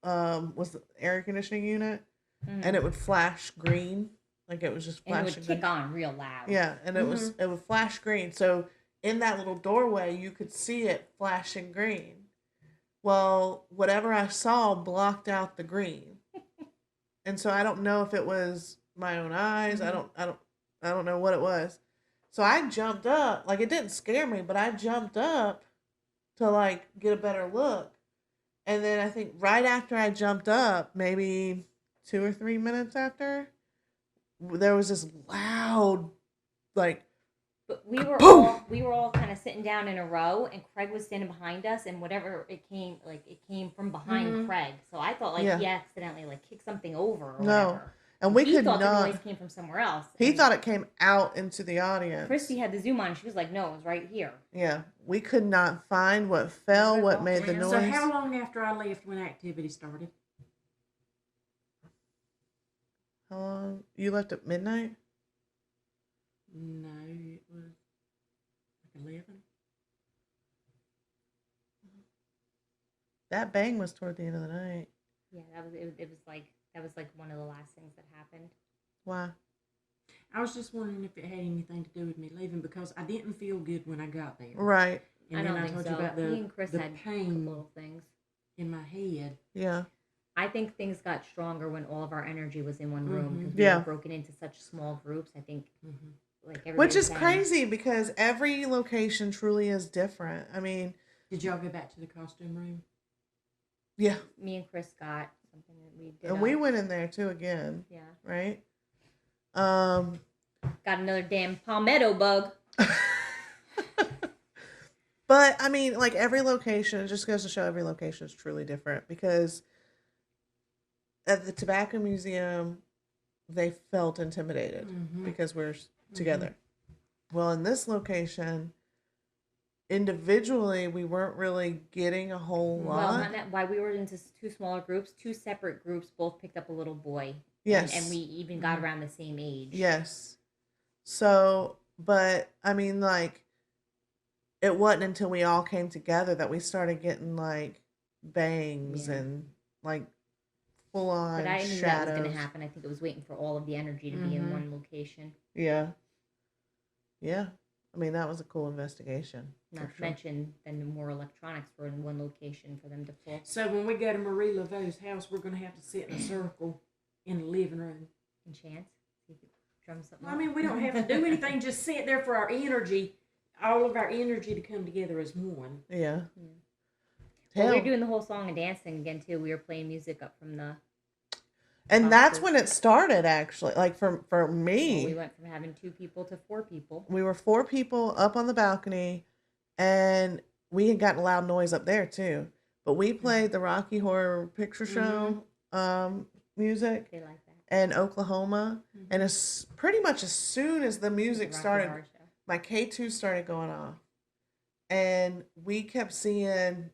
[SPEAKER 1] was the air conditioning unit, and it would flash green, like it was just flashing.
[SPEAKER 2] And it would kick on real loud.
[SPEAKER 1] Yeah, and it would flash green. So in that little doorway, you could see it flashing green. Well, whatever I saw blocked out the green, and so I don't know if it was my own eyes. I don't know what it was. So I jumped up, like, it didn't scare me, but I jumped up to, like, get a better look. And then I think right after I jumped up, maybe 2 or 3 minutes after, there was this loud, like,
[SPEAKER 2] But we were
[SPEAKER 1] boom!
[SPEAKER 2] we were all kind of sitting down in a row, and Craig was standing behind us, and whatever it came from behind Craig. So I thought like he accidentally like kicked something over or whatever.
[SPEAKER 1] And we could
[SPEAKER 2] thought
[SPEAKER 1] not.
[SPEAKER 2] The noise came from somewhere else.
[SPEAKER 1] He thought it came out into the audience.
[SPEAKER 2] Christy had the zoom on. She was like, "No, it was right here."
[SPEAKER 1] Yeah, we could not find what fell, what made the noise.
[SPEAKER 3] So how long after I left when activity started?
[SPEAKER 1] How long? You left at midnight?
[SPEAKER 3] No, it was like 11.
[SPEAKER 1] That bang was toward the end of the night.
[SPEAKER 2] Yeah, that was like one of the last things that happened.
[SPEAKER 1] Why?
[SPEAKER 3] I was just wondering if it had anything to do with me leaving because I didn't feel good when I got there.
[SPEAKER 1] Right.
[SPEAKER 3] And
[SPEAKER 2] I
[SPEAKER 3] then
[SPEAKER 2] don't
[SPEAKER 3] I
[SPEAKER 2] think
[SPEAKER 3] told
[SPEAKER 2] so.
[SPEAKER 3] you about
[SPEAKER 2] Me and Chris
[SPEAKER 3] the
[SPEAKER 2] had
[SPEAKER 3] pain
[SPEAKER 2] little things
[SPEAKER 3] in my head.
[SPEAKER 1] Yeah.
[SPEAKER 2] I think things got stronger when all of our energy was in one room because we were broken into such small groups. I think,
[SPEAKER 1] which is crazy because every location truly is different. I mean,
[SPEAKER 3] did y'all go back to the costume room?
[SPEAKER 1] Yeah.
[SPEAKER 2] Me and Chris got something that we did.
[SPEAKER 1] And we went in there too again.
[SPEAKER 2] Yeah.
[SPEAKER 1] Right.
[SPEAKER 2] Got another damn palmetto bug.
[SPEAKER 1] But I mean, like every location, it just goes to show every location is truly different because at the Tobacco Museum, they felt intimidated because we're together. Well, in this location, individually, we weren't really getting a whole lot.
[SPEAKER 2] Well, why we were into two smaller groups, two separate groups, both picked up a little boy.
[SPEAKER 1] Yes.
[SPEAKER 2] And we even got around the same age.
[SPEAKER 1] Yes. So, but I mean, like, it wasn't until we all came together that we started getting like bangs and like full on shadows. But I knew that was going
[SPEAKER 2] to happen. I think it was waiting for all of the energy to be in one location.
[SPEAKER 1] Yeah. Yeah. I mean, that was a cool investigation.
[SPEAKER 2] Not to mention, then more electronics were in one location for them to pull.
[SPEAKER 3] So when we go to Marie Laveau's house, we're going to have to sit in a circle in the living room.
[SPEAKER 2] And chance? See if you drum something
[SPEAKER 3] I mean, we don't have to do anything. Just sit there for our energy, all of our energy to come together as one.
[SPEAKER 1] Yeah.
[SPEAKER 2] Well, we were doing the whole song and dance thing again, too. We were playing music up from the...
[SPEAKER 1] And that's when it started, actually. Like, for me...
[SPEAKER 2] Well, we went from having 2 people to 4 people.
[SPEAKER 1] We were 4 people up on the balcony, and we had gotten loud noise up there, too. But we played the Rocky Horror Picture Show music
[SPEAKER 2] They like that.
[SPEAKER 1] in Oklahoma. And it's pretty much as soon as the music started, my K2 started going off. And we kept seeing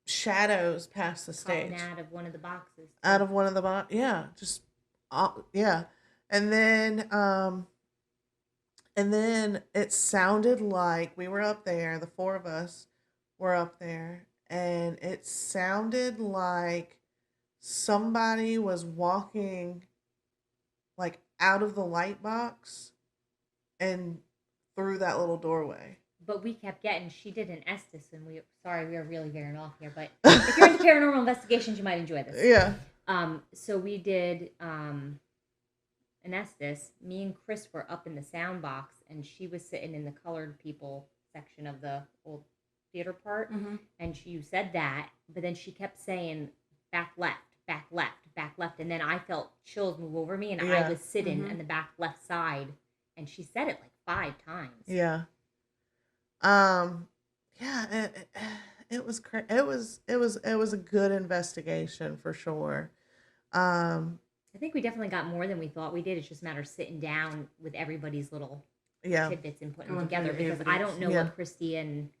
[SPEAKER 1] shadows past the stage.
[SPEAKER 2] Out of one of the boxes.
[SPEAKER 1] Out of one of the boxes. Yeah. Just, yeah. And then it sounded like we were up there, the 4 of us were up there, and it sounded like somebody was walking like out of the light box and through that little doorway.
[SPEAKER 2] But we kept getting, she did an Estes, and we are really veering off here, but if you're into paranormal investigations, you might enjoy this.
[SPEAKER 1] Yeah.
[SPEAKER 2] So we did an Estes. Me and Chris were up in the sound box, and she was sitting in the colored people section of the old theater part, and you said that, but then she kept saying back left, back left, back left, and then I felt chills move over me, and I was sitting on the back left side, and she said it like 5 times.
[SPEAKER 1] Yeah. Yeah, it was a good investigation for sure.
[SPEAKER 2] I think we definitely got more than we thought we did. It's just a matter of sitting down with everybody's little tidbits and putting them together, because I don't know what Christy and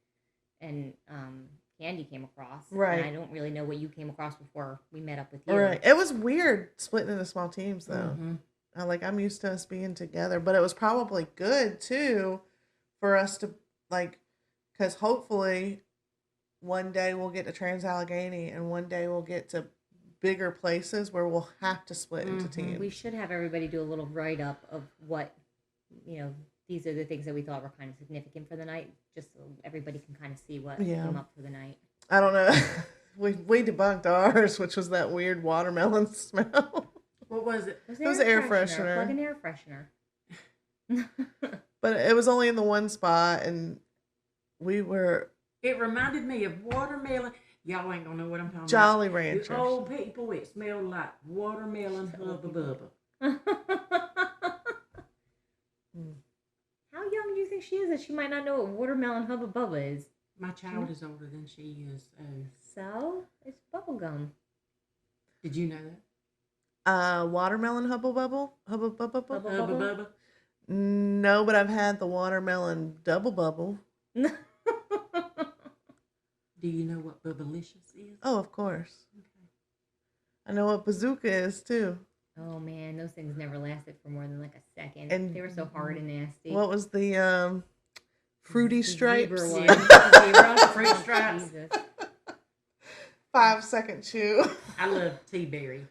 [SPEAKER 2] Candy came across.
[SPEAKER 1] Right.
[SPEAKER 2] And I don't really know what you came across before we met up with you.
[SPEAKER 1] Right. It was weird splitting into small teams though. I'm used to us being together, but it was probably good too for us to because hopefully one day we'll get to Trans-Allegheny and one day we'll get to bigger places where we'll have to split into teams.
[SPEAKER 2] We should have everybody do a little write-up of what, these are the things that we thought were kind of significant for the night, just so everybody can kind of see what came up for the night.
[SPEAKER 1] I don't know. We debunked ours, which was that weird watermelon smell.
[SPEAKER 3] What was it?
[SPEAKER 1] It was air freshener.
[SPEAKER 2] Plug an air freshener.
[SPEAKER 1] But it was only in the one spot, and we were...
[SPEAKER 3] It reminded me of watermelon. Y'all ain't gonna know what I'm talking
[SPEAKER 1] Jolly
[SPEAKER 3] about.
[SPEAKER 1] Ranchers.
[SPEAKER 3] The old people, it smelled like watermelon Hubba Bubba.
[SPEAKER 2] How young do you think she is that she might not know what watermelon Hubba Bubba is?
[SPEAKER 3] My child is older than she is.
[SPEAKER 2] So, it's bubblegum.
[SPEAKER 3] Did you know that?
[SPEAKER 1] Watermelon Hubble Bubble? Hubba Bubba?
[SPEAKER 2] Hubba
[SPEAKER 3] Hubba
[SPEAKER 2] Bubba?
[SPEAKER 3] Bubba.
[SPEAKER 1] No, but I've had the watermelon double bubble.
[SPEAKER 3] Do you know what Bubblicious is?
[SPEAKER 1] Oh, of course.
[SPEAKER 3] Okay.
[SPEAKER 1] I know what bazooka is too.
[SPEAKER 2] Oh man, those things never lasted for more than like a second.
[SPEAKER 1] And
[SPEAKER 2] they were so hard and nasty.
[SPEAKER 1] What was the fruity stripes?
[SPEAKER 2] Zebra one.
[SPEAKER 3] Yeah.
[SPEAKER 2] Zebra?
[SPEAKER 3] Fruit stripes.
[SPEAKER 2] Jesus.
[SPEAKER 1] 5-second chew.
[SPEAKER 3] I love tea-berry.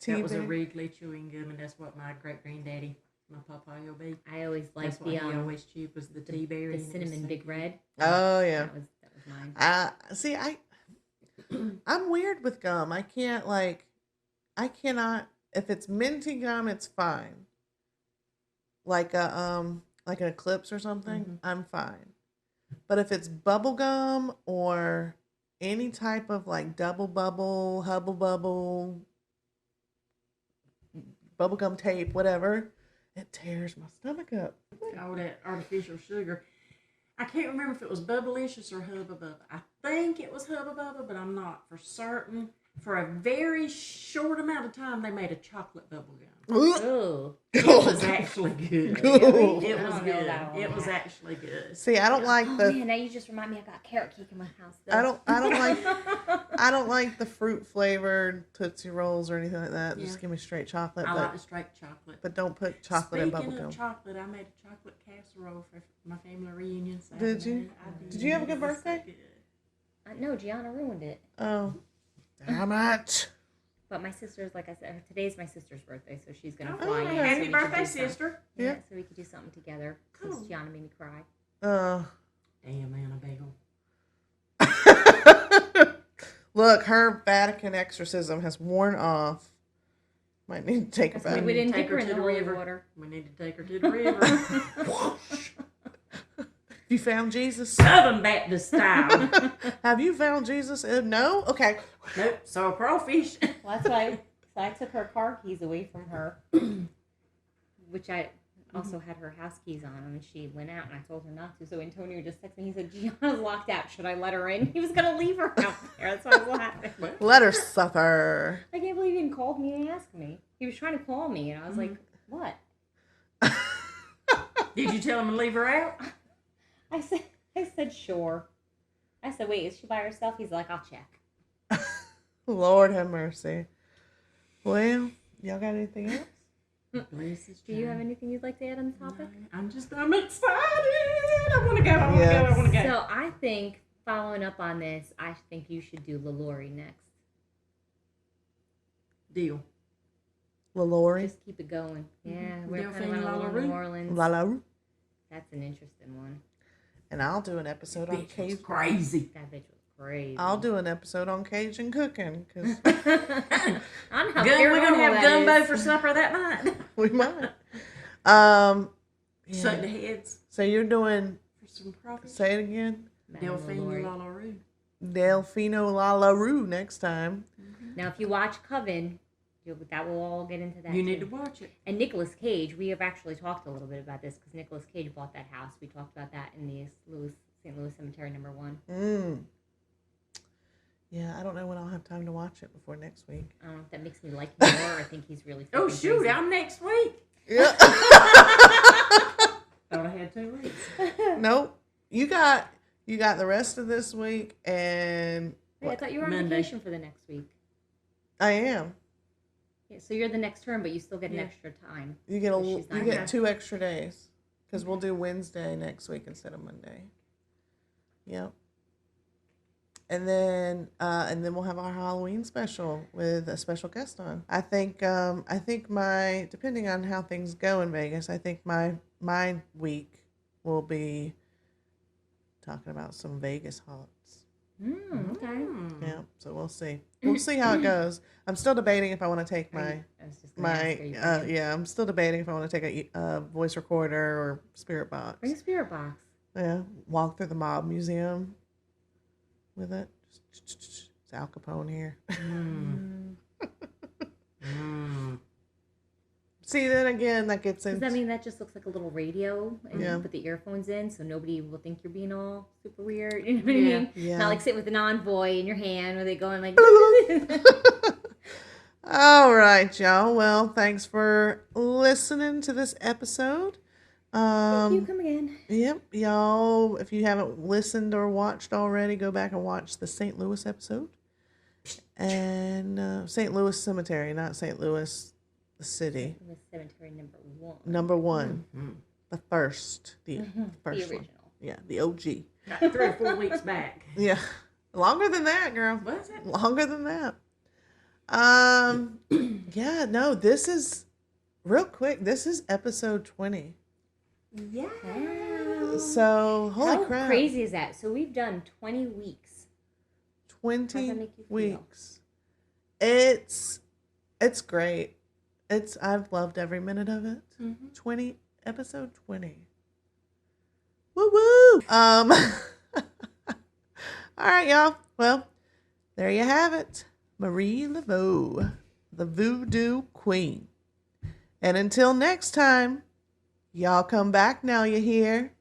[SPEAKER 3] That was a
[SPEAKER 1] Tea-berry.
[SPEAKER 3] Wrigley chewing gum, and that's what my great-granddaddy, my papa, will be.
[SPEAKER 2] I always
[SPEAKER 3] That's
[SPEAKER 2] liked
[SPEAKER 3] what
[SPEAKER 2] the
[SPEAKER 3] he always chewed was the tea-berry.
[SPEAKER 2] the cinnamon Big Red.
[SPEAKER 1] Oh yeah.
[SPEAKER 2] That was mine.
[SPEAKER 1] See, I'm weird with gum. I cannot. If it's minty gum, it's fine. Like an Eclipse or something,
[SPEAKER 3] Mhm.
[SPEAKER 1] I'm fine. But if it's bubble gum or any type of like double bubble, hubble bubble, bubble gum tape, whatever, it tears my stomach up.
[SPEAKER 3] All that artificial sugar. I can't remember if it was Bubblicious or Hubba Bubba. I think it was Hubba Bubba, but I'm not for certain. For a very short amount of time, they made a chocolate bubble gum.
[SPEAKER 2] Ooh.
[SPEAKER 3] It was actually good.
[SPEAKER 1] Really?
[SPEAKER 3] It
[SPEAKER 2] I
[SPEAKER 3] was
[SPEAKER 2] don't know
[SPEAKER 3] good.
[SPEAKER 2] about all
[SPEAKER 3] It was
[SPEAKER 2] that.
[SPEAKER 3] actually good.
[SPEAKER 1] See, I don't like
[SPEAKER 2] Oh
[SPEAKER 1] the.
[SPEAKER 2] man, now you just remind me I got carrot cake in my house. Though.
[SPEAKER 1] I don't like the fruit flavored Tootsie Rolls or anything like that. Just
[SPEAKER 3] Yeah.
[SPEAKER 1] give me straight chocolate.
[SPEAKER 3] I
[SPEAKER 1] but,
[SPEAKER 3] like the straight chocolate.
[SPEAKER 1] but don't put chocolate in
[SPEAKER 3] Speaking
[SPEAKER 1] bubble gum.
[SPEAKER 3] of chocolate, I made a chocolate casserole for my family reunion.
[SPEAKER 1] Did you?
[SPEAKER 3] I
[SPEAKER 1] Did you have a good
[SPEAKER 3] It was so
[SPEAKER 1] birthday?
[SPEAKER 3] good.
[SPEAKER 2] No, Gianna ruined it.
[SPEAKER 1] Oh, damn it.
[SPEAKER 2] But my sister's, like I said, today's my sister's birthday, so she's gonna
[SPEAKER 3] Oh,
[SPEAKER 2] fly in. so
[SPEAKER 3] happy
[SPEAKER 2] we could
[SPEAKER 3] birthday,
[SPEAKER 2] do something.
[SPEAKER 3] sister.
[SPEAKER 2] Yeah,
[SPEAKER 1] Yeah.
[SPEAKER 2] so we could do something together.
[SPEAKER 3] Cool.
[SPEAKER 2] Since Gianna made me cry.
[SPEAKER 3] Damn, Annabelle.
[SPEAKER 1] Look, her Vatican exorcism has worn off. Might need to take a
[SPEAKER 2] That's why
[SPEAKER 1] bath.
[SPEAKER 2] we didn't
[SPEAKER 3] Take
[SPEAKER 2] dip
[SPEAKER 3] her
[SPEAKER 2] her in
[SPEAKER 3] to
[SPEAKER 2] the
[SPEAKER 3] the
[SPEAKER 2] holy
[SPEAKER 3] river.
[SPEAKER 2] water.
[SPEAKER 3] We need to take her to the river.
[SPEAKER 1] You found Jesus?
[SPEAKER 3] Southern Baptist style.
[SPEAKER 1] Have you found Jesus? No? Okay.
[SPEAKER 3] Nope. So a crawfish.
[SPEAKER 2] Well, that's why. So I took her car keys away from her, which I also had her house keys on, and she went out, and I told her not to. So Antonio just texted me. He said, "Gianna's locked out. Should I let her in?" He was gonna leave her out there. That's why I was laughing.
[SPEAKER 1] Let her suffer.
[SPEAKER 2] I can't believe he didn't call me and ask me. He was trying to call me, and I was like, "What?"
[SPEAKER 3] Did you tell him to leave her out?
[SPEAKER 2] I said, "Sure." I said, "Wait, is she by herself?" He's like, "I'll check."
[SPEAKER 1] Lord have mercy. Well, y'all got anything else?
[SPEAKER 2] Do you have anything you'd like to add on the topic?
[SPEAKER 3] I'm excited. I want to go. I want to go.
[SPEAKER 2] So I think, following up on this, I think you should do LaLaurie next.
[SPEAKER 3] Deal.
[SPEAKER 1] LaLaurie?
[SPEAKER 2] Just keep it going. Yeah, we're kind
[SPEAKER 3] Delphine
[SPEAKER 2] of on a little
[SPEAKER 3] LaLaurie?
[SPEAKER 2] New Orleans.
[SPEAKER 1] LaLaurie?
[SPEAKER 2] That's an interesting one.
[SPEAKER 1] And I'll do an episode on
[SPEAKER 3] Bitch was
[SPEAKER 1] Cajun.
[SPEAKER 3] crazy.
[SPEAKER 2] That bitch was crazy.
[SPEAKER 1] I'll do an episode on Cajun cooking because
[SPEAKER 2] I don't know how
[SPEAKER 3] We're gonna have
[SPEAKER 2] paranormal
[SPEAKER 3] gumbo
[SPEAKER 2] that is.
[SPEAKER 3] for supper that night.
[SPEAKER 1] we might. Yeah.
[SPEAKER 3] Suck the heads
[SPEAKER 1] So you're doing.
[SPEAKER 3] for some crawfish.
[SPEAKER 1] Say it again.
[SPEAKER 3] Delphine
[SPEAKER 2] LaLaurie.
[SPEAKER 3] LaLaurie.
[SPEAKER 1] Delfino LaLaurie next time.
[SPEAKER 2] Now, if you watch Coven, that will all get into that.
[SPEAKER 3] You need
[SPEAKER 2] too.
[SPEAKER 3] to watch it.
[SPEAKER 2] And Nicolas Cage, we have actually talked a little bit about this because Nicolas Cage bought that house. We talked about that in the St. Louis Cemetery #1.
[SPEAKER 1] Yeah, I don't know when I'll have time to watch it before next week.
[SPEAKER 2] I don't know if that makes me like him more. I think he's really.
[SPEAKER 3] Oh
[SPEAKER 2] freaking
[SPEAKER 3] shoot!
[SPEAKER 2] crazy.
[SPEAKER 3] I'm next week.
[SPEAKER 1] Yeah.
[SPEAKER 3] Thought I had 2 weeks.
[SPEAKER 1] Nope. You got the rest of this week, and
[SPEAKER 2] Wait, I thought you were on
[SPEAKER 3] Monday.
[SPEAKER 2] vacation for the next week.
[SPEAKER 1] I am.
[SPEAKER 2] Yeah, so you're the next term, but you still get an
[SPEAKER 3] Yeah.
[SPEAKER 2] extra time.
[SPEAKER 1] You get
[SPEAKER 2] But she's not
[SPEAKER 1] you
[SPEAKER 2] here.
[SPEAKER 1] get 2 extra days because we'll do Wednesday next week instead of Monday. Yep. And then we'll have our Halloween special with a special guest on. I think my depending on how things go in Vegas, I think my week will be talking about some Vegas haunts.
[SPEAKER 2] Okay.
[SPEAKER 1] Yeah, so we'll see. We'll see how it goes. I'm still debating if I want to take
[SPEAKER 2] I was just gonna ask, are you bringing-
[SPEAKER 1] yeah, I'm still debating if I want to take a voice recorder or spirit box.
[SPEAKER 2] Bring a spirit box.
[SPEAKER 1] Yeah, walk through the mob museum with it. Is Al Capone here? See, then again, that gets into...
[SPEAKER 2] Does that mean that just looks like a little radio and
[SPEAKER 1] Yeah.
[SPEAKER 2] you put the earphones in so nobody will think you're being all super weird? You know what I mean?
[SPEAKER 1] Yeah.
[SPEAKER 2] Not like sitting with an envoy in your hand where they going like...
[SPEAKER 1] All right, y'all. Well, thanks for listening to this episode.
[SPEAKER 2] Thank you. Come again.
[SPEAKER 1] Yep, y'all. If you haven't listened or watched already, go back and watch the St. Louis episode. And St. Louis Cemetery, not St. Louis, the city.
[SPEAKER 2] It was cemetery number 1.
[SPEAKER 1] Number 1. The first. The first
[SPEAKER 2] The original.
[SPEAKER 1] one. Yeah, the OG.
[SPEAKER 3] Got 3 or 4 weeks back.
[SPEAKER 1] Yeah. Longer than that, girl.
[SPEAKER 3] Was it?
[SPEAKER 1] Longer than that. Yeah, no, this is real quick. This is episode 20.
[SPEAKER 3] Yeah.
[SPEAKER 1] So, holy
[SPEAKER 2] How
[SPEAKER 1] crap.
[SPEAKER 2] crazy is that? So we've done 20 weeks. How's
[SPEAKER 1] 20
[SPEAKER 2] that make you feel?
[SPEAKER 1] weeks. It's great. I've loved every minute of it. 20 episode 20. Woo woo. All right, y'all. Well, there you have it. Marie Laveau, the Voodoo Queen. And until next time, y'all come back now, you hear?